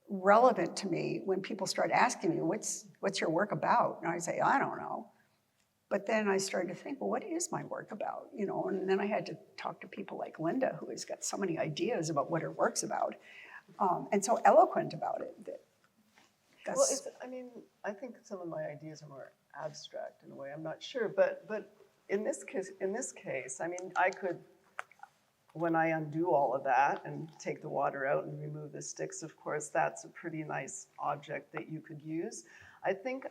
S2: relevant to me when people started asking me, what's your work about? And I say, I don't know. But then I started to think, well, what is my work about? And then I had to talk to people like Linda, who has got so many ideas about what her work's about, and so eloquent about it.
S3: Well, I think some of my ideas are more abstract in a way. I'm not sure, but in this case, I mean, I could, when I undo all of that and take the water out and remove the sticks, of course, that's a pretty nice object that you could use. I think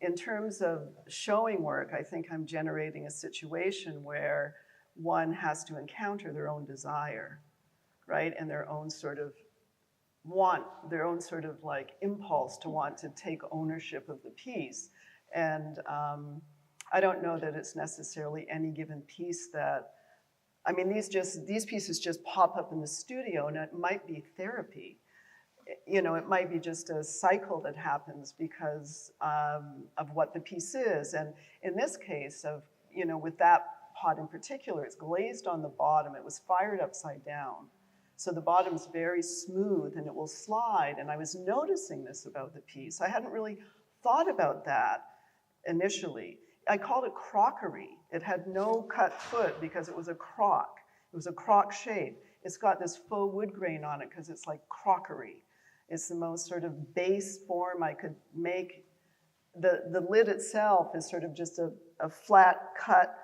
S3: in terms of showing work, I think I'm generating a situation where one has to encounter their own desire, right? And their own sort of like impulse to want to take ownership of the piece. And I don't know that it's necessarily any given piece that, I mean, these pieces just pop up in the studio, and it might be therapy. It might be just a cycle that happens because of what the piece is. And in this case with that pot in particular, it's glazed on the bottom. It was fired upside down. So the bottom's very smooth and it will slide. And I was noticing this about the piece. I hadn't really thought about that initially. I called it crockery. It had no cut foot because it was a crock. It was a crock shape. It's got this faux wood grain on it because it's like crockery. It's the most sort of base form I could make. The lid itself is sort of just a flat cut,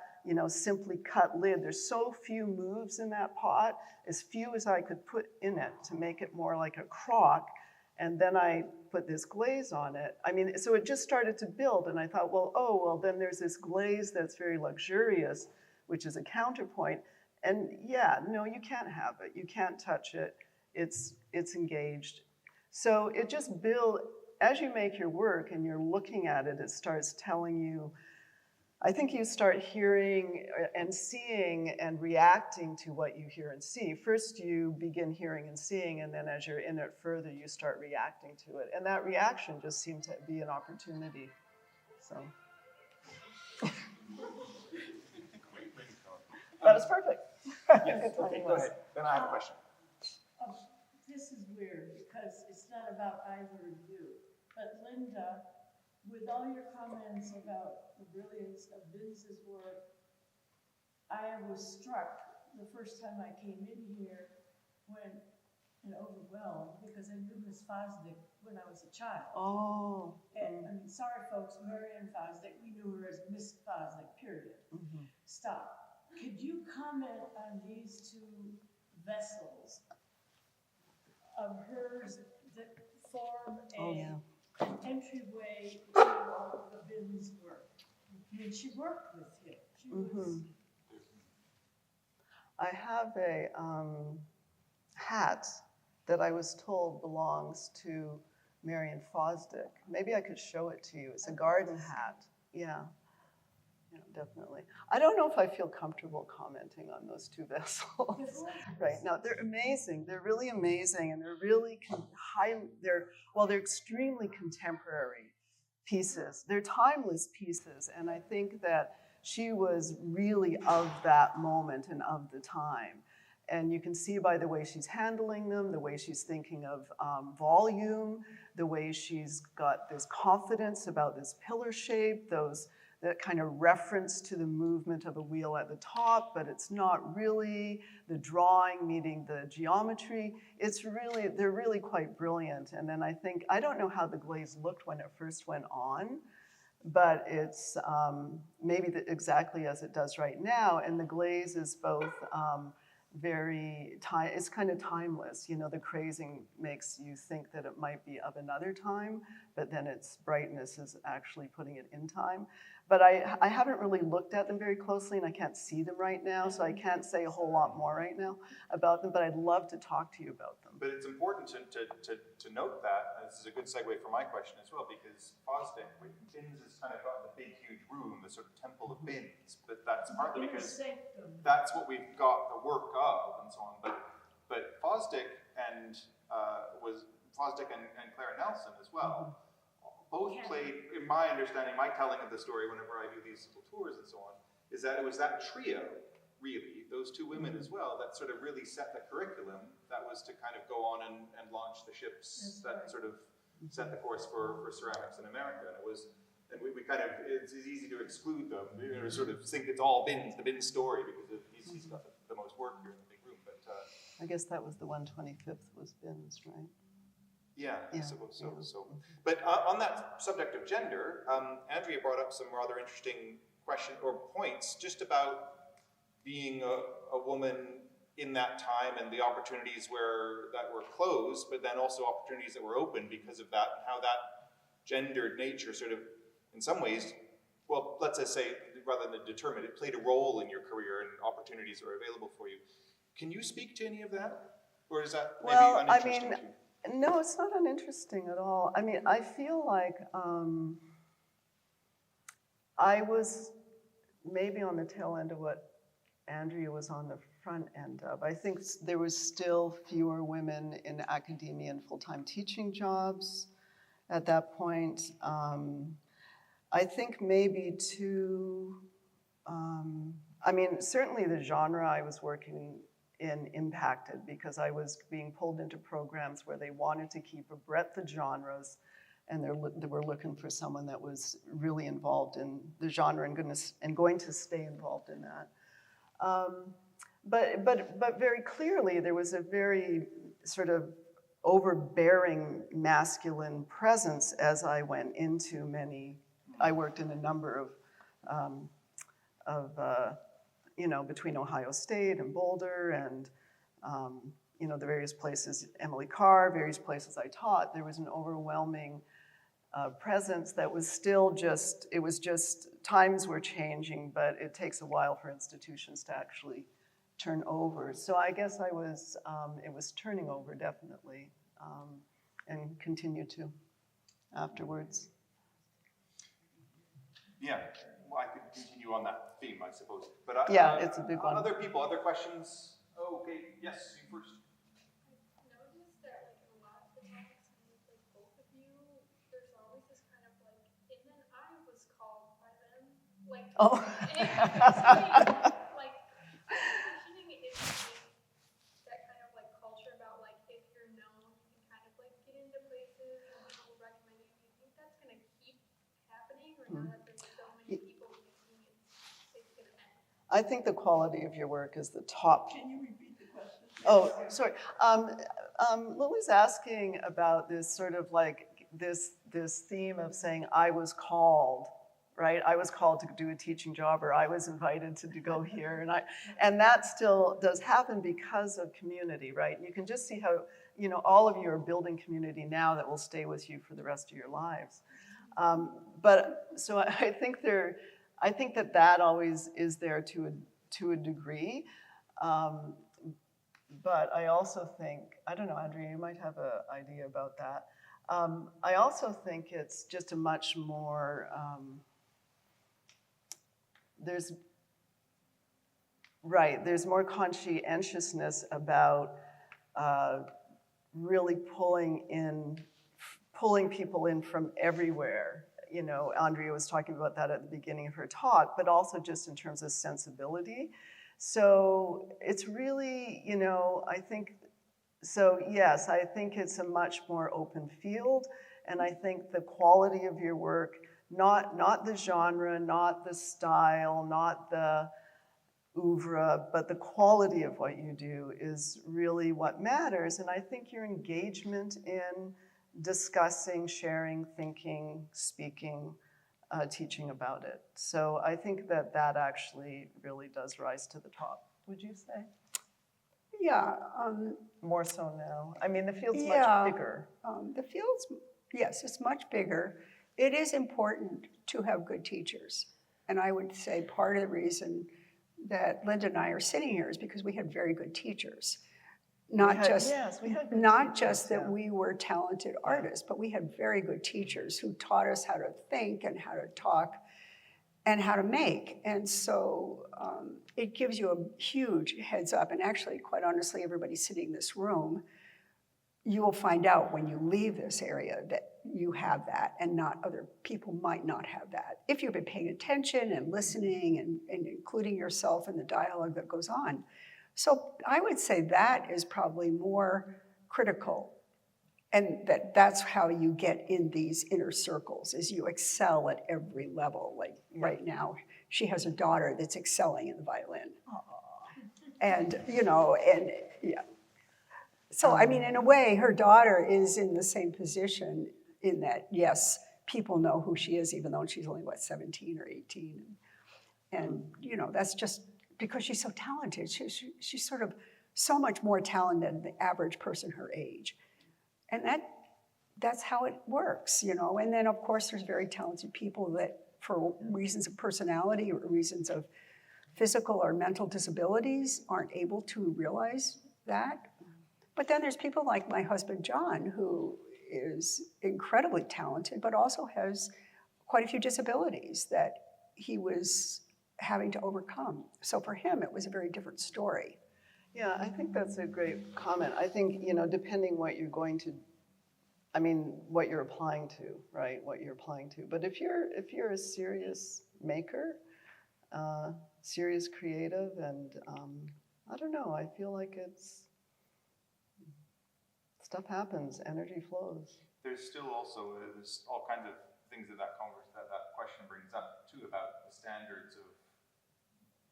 S3: simply cut lid. There's so few moves in that pot, as few as I could put in it to make it more like a crock. And then I put this glaze on it. I mean, so it just started to build, and I thought, well, then there's this glaze that's very luxurious, which is a counterpoint. And yeah, no, you can't have it. You can't touch it. It's engaged. So it just builds, as you make your work and you're looking at it, it starts telling you, I think you start hearing and seeing and reacting to what you hear and see. First you begin hearing and seeing, and then as you're in it further, you start reacting to it. And that reaction just seemed to be an opportunity, so. That was perfect.
S1: Yes, okay, go ahead. Then I have a question.
S4: This is weird because it's not about either of you. But Linda, with all your comments about the brilliance of Vince's work, I was struck the first time I came in here and overwhelmed because I knew Miss Fosdick when I was a child.
S3: Oh.
S4: And I mean, sorry folks, Marianne Fosdick, we knew her as Miss Fosdick, period.
S3: Mm-hmm.
S4: Stop. Could you comment on these two vessels of hers that form an entryway to the Vin's work? I mean, she worked with him. She was.
S3: I have a hat that I was told belongs to Marianne Fosdick. Maybe I could show it to you. It's a garden hat. Yeah, definitely. I don't know if I feel comfortable commenting on those two vessels right now. They're amazing. They're really amazing, and they're really they're extremely contemporary pieces. They're timeless pieces, and I think that she was really of that moment and of the time. And you can see by the way she's handling them, the way she's thinking of volume, the way she's got this confidence about this pillar shape, that kind of reference to the movement of a wheel at the top, but it's not really the drawing meeting the geometry. They're really quite brilliant. And then I don't know how the glaze looked when it first went on, but it's maybe exactly as it does right now. And the glaze is both it's kind of timeless. You know, the crazing makes you think that it might be of another time, but then its brightness is actually putting it in time. But I haven't really looked at them very closely, and I can't see them right now, so I can't say a whole lot more right now about them, but I'd love to talk to you about them.
S1: But it's important to note that, this is a good segue for my question as well, because Fosdick, bins is kind of got the big, huge room, the sort of temple of bins, but that's partly because that's what we've got the work of and so on. But Fosdick and Clara Nelson as well, both played, in my understanding, my telling of the story whenever I do these little tours and so on, is that it was that trio, really, those two women as well, that sort of really set the curriculum that was to kind of go on and launch the ships that sort of set the course for ceramics in America. And it was, and we kind of, it's easy to exclude them, you know, sort of think it's all bins, the bin story, because he's got the most work here in the big room. But
S3: I guess that was the 125th was bins, right?
S1: Yeah, I suppose so. But on that subject of gender, Andrea brought up some rather interesting questions or points just about being a woman in that time and the opportunities that were closed, but then also opportunities that were open because of that, and how that gendered nature sort of, in some ways, well, let's just say, rather than determine, it played a role in your career and opportunities that were available for you. Can you speak to any of that? Or is that maybe uninteresting to you?
S3: No, it's not uninteresting at all. I mean, I feel like I was maybe on the tail end of what Andrea was on the front end of. I think there was still fewer women in academia and full-time teaching jobs at that point. I think maybe too, I mean, certainly the genre I was working in impacted because I was being pulled into programs where they wanted to keep a breadth of genres, and they were looking for someone that was really involved in the genre and going to stay involved in that. But very clearly there was a very sort of overbearing masculine presence as I went into I worked in a number of you know, between Ohio State and Boulder and, you know, the various places, Emily Carr, various places I taught, there was an overwhelming presence that was still just, it was just, times were changing, but it takes a while for institutions to actually turn over. So I guess it was turning over definitely, and continued to afterwards.
S1: Yeah. Well, I could continue on that theme, I suppose. But
S3: yeah, it's a big one.
S1: Other people, other questions? Oh, okay, yes, you first.
S6: I've noticed that, like, in a lot of the talks with, like, both of you, there's always this kind of, like, and then I was called by them, like,
S3: Oh.
S6: like, questioning is like, that kind of, like, culture about, like, if you're known, you can kind of, like, get into places and people recommend you. Do you think that's going to keep happening, or now that there's so many people making it, it's going to end?
S3: I think the quality of your work is the top.
S4: Can you repeat the question?
S3: Oh, sorry. Lily's asking about this sort of like this theme of saying I was called, right? I was called to do a teaching job, or I was invited to go here, and that still does happen because of community, right? You can just see how, you know, all of you are building community now that will stay with you for the rest of your lives. But so I think that always is there to a degree. But I also think, I don't know, Andrea, you might have an idea about that. I also think it's just a much more, there's more conscientiousness about really pulling people in from everywhere. You know, Andrea was talking about that at the beginning of her talk, but also just in terms of sensibility. So it's really, you know, I think, so yes, I think it's a much more open field, and I think the quality of your work not the genre, not the style, not the oeuvre, but the quality of what you do is really what matters. And I think your engagement in discussing, sharing, thinking, speaking, teaching about it. So I think that that actually really does rise to the top. Would you say?
S2: Yeah.
S3: More so now. I mean, the field's
S2: Yeah.
S3: much bigger.
S2: The field's, yes, it's much bigger. It is important to have good teachers. And I would say part of the reason that Linda and I are sitting here is because we had very good teachers. Not just that we were talented artists, but we had very good teachers who taught us how to think and how to talk and how to make. And so it gives you a huge heads up. And actually, quite honestly, everybody sitting in this room, you will find out when you leave this area that you have that, and not other people might not have that. If you've been paying attention and listening and including yourself in the dialogue that goes on. So I would say that is probably more critical, and that's how you get in these inner circles, is you excel at every level. Like right now, she has a daughter that's excelling in the violin. And, yeah. So, I mean, in a way, her daughter is in the same position in that, yes, people know who she is, even though she's only, 17 or 18. And, that's just because she's so talented. She's sort of so much more talented than the average person her age. And that's how it works, And then, of course, there's very talented people that, for reasons of personality or reasons of physical or mental disabilities, aren't able to realize that. But then there's people like my husband, John, who is incredibly talented, but also has quite a few disabilities that he was having to overcome. So for him, it was a very different story.
S3: Yeah, I think that's a great comment. I think, depending what you're going to, what you're applying to, right? What you're applying to. But if you're a serious maker, serious creative, and I don't know, I feel like stuff happens, energy flows.
S1: There's still also, there's all kinds of things that that question brings up too, about the standards of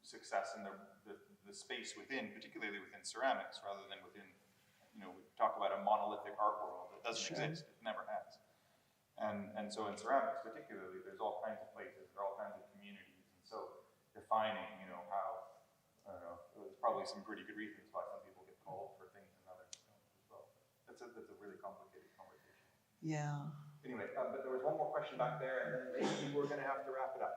S1: success and the space within, particularly within ceramics, rather than within, we talk about a monolithic art world that doesn't exist, it never has. And so in ceramics particularly, there's all kinds of places, there are all kinds of communities, and so defining, how, I don't know, there's probably some pretty good reasons why some people get called for things and others as well. That's a really complicated conversation.
S3: Yeah.
S1: Anyway, but there was one more question back there, and then maybe we're going to have to wrap it up.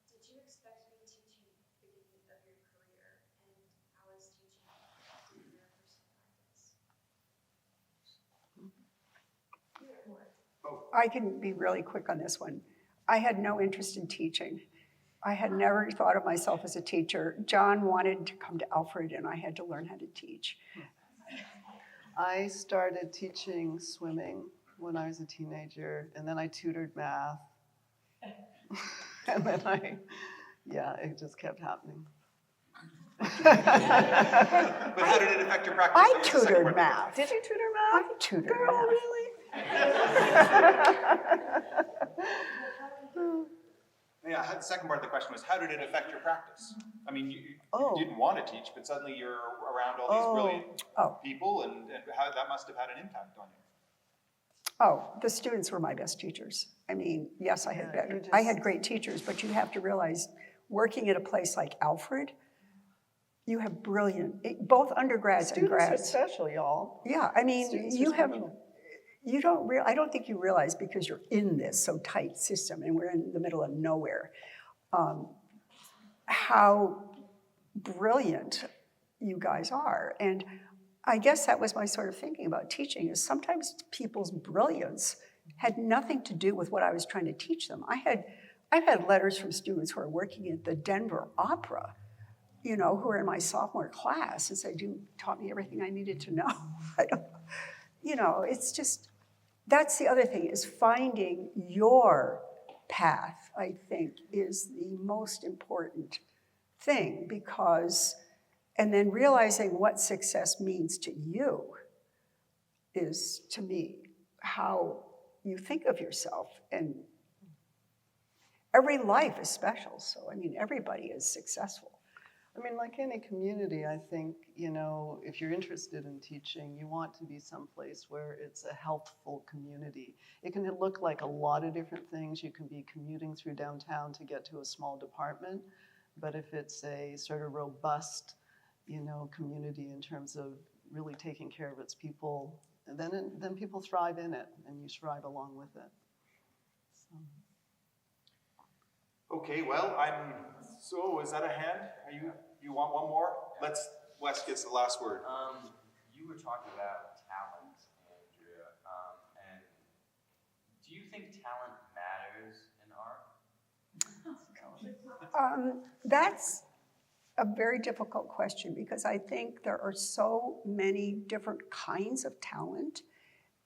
S6: Did you expect to be teaching at the beginning of your career, and how is teaching affecting your personal practice?
S2: I can be really quick on this one. I had no interest in teaching. I had never thought of myself as a teacher. John wanted to come to Alfred, and I had to learn how to teach.
S3: I started teaching swimming when I was a teenager, and then I tutored math. And then it just kept happening.
S1: But how did it affect your practice?
S2: I tutored math.
S3: Did you tutor math?
S2: I tutored
S3: Girl,
S2: math.
S3: really?
S1: Yeah, the second part of the question was, how did it affect your practice? I mean, you didn't want to teach, but suddenly you're around all these brilliant people, and how that must have had an impact on you.
S2: Oh, the students were my best teachers. I mean, yes, I had great teachers, but you have to realize, working at a place like Alfred, you have brilliant, both undergrads and grads.
S3: Students are special, y'all.
S2: Yeah, I mean, I don't think you realize, because you're in this so tight system and we're in the middle of nowhere, how brilliant you guys are. And I guess that was my sort of thinking about teaching, is sometimes people's brilliance had nothing to do with what I was trying to teach them. I've had letters from students who are working at the Denver Opera, who are in my sophomore class, and said, you taught me everything I needed to know. It's just, that's the other thing, is finding your path, I think, is the most important thing, and then realizing what success means to you is, to me, how you think of yourself, and every life is special. So, I mean, everybody is successful.
S3: I mean, like any community, I think, you know, if you're interested in teaching, you want to be someplace where it's a healthful community. It can look like a lot of different things. You can be commuting through downtown to get to a small department, but if it's a sort of robust, you know, community in terms of really taking care of its people, then people thrive in it, and you thrive along with it. So.
S1: Okay, well, so is that a hand? You want one more? Wes gets the last word.
S5: You were talking about talent, Andrea, and do you think talent matters in art?
S2: That's a very difficult question, because I think there are so many different kinds of talent,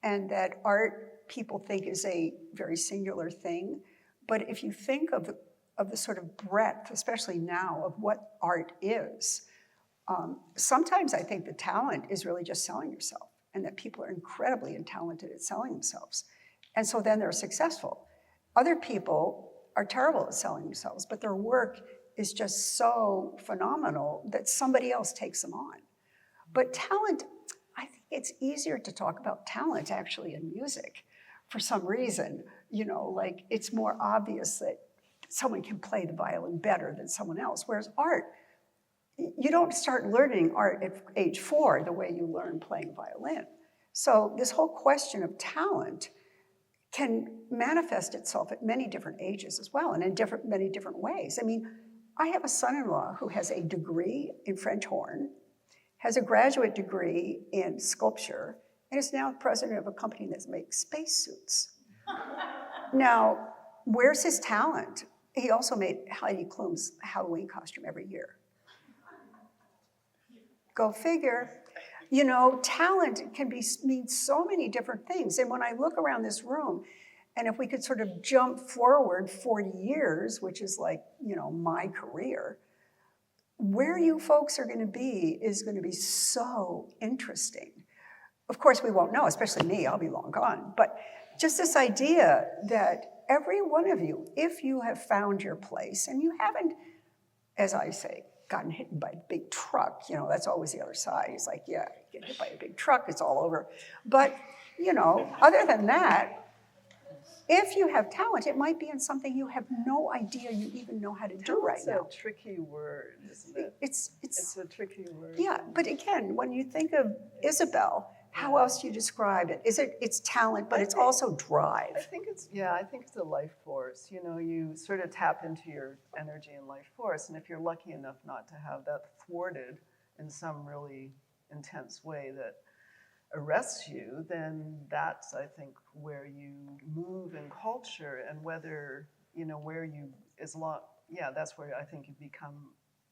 S2: and that art people think is a very singular thing. But if you think of the sort of breadth, especially now, of what art is, sometimes I think the talent is really just selling yourself, and that people are incredibly talented at selling themselves. And so then they're successful. Other people are terrible at selling themselves, but their work is just so phenomenal that somebody else takes them on. But talent, I think it's easier to talk about talent actually in music for some reason. You know, like it's more obvious that someone can play the violin better than someone else, whereas art, you don't start learning art at age 4 the way you learn playing violin. So this whole question of talent can manifest itself at many different ages as well, and in many different ways. I mean, I have a son-in-law who has a degree in French horn, has a graduate degree in sculpture, and is now president of a company that makes spacesuits. Now, where's his talent? He also made Heidi Klum's Halloween costume every year. Go figure. You know, talent can mean so many different things. And when I look around this room, and if we could sort of jump forward 40 years, which is like, you know, my career, where you folks are going to be is going to be so interesting. Of course, we won't know, especially me, I'll be long gone. But just this idea that every one of you, if you have found your place, and you haven't, as I say, gotten hit by a big truck, you know, that's always the other side. It's like, yeah, you get hit by a big truck, it's all over. But, you know, other than that, if you have talent, it might be in something you have no idea you even know how to do right now.
S3: It's a tricky word, isn't it?
S2: It's
S3: a tricky word.
S2: Yeah, but again, when you think of Isabel, how else do you describe it? It's talent, but it's also drive.
S3: I think it's a life force. You know, you sort of tap into your energy and life force, and if you're lucky enough not to have that thwarted in some really intense way that arrests you, then that's, I think, where you move in culture, and whether, you know, where you, that's where I think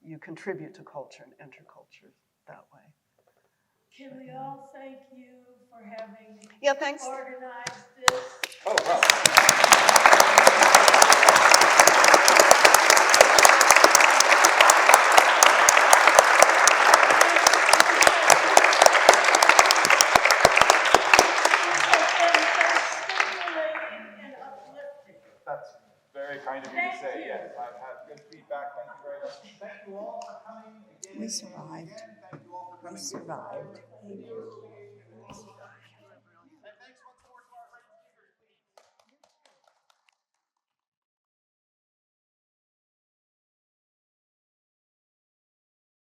S3: you contribute to culture and enter culture that way.
S7: Can we all thank you for having
S3: Thanks.
S7: organized this?
S1: Oh, wow.
S7: And uplifting.
S1: That's very kind of you to say. Yes, I've had good feedback. Thank you very much. Thank you all for coming again.
S2: We survived.
S1: Thank you all for coming.
S2: We survived.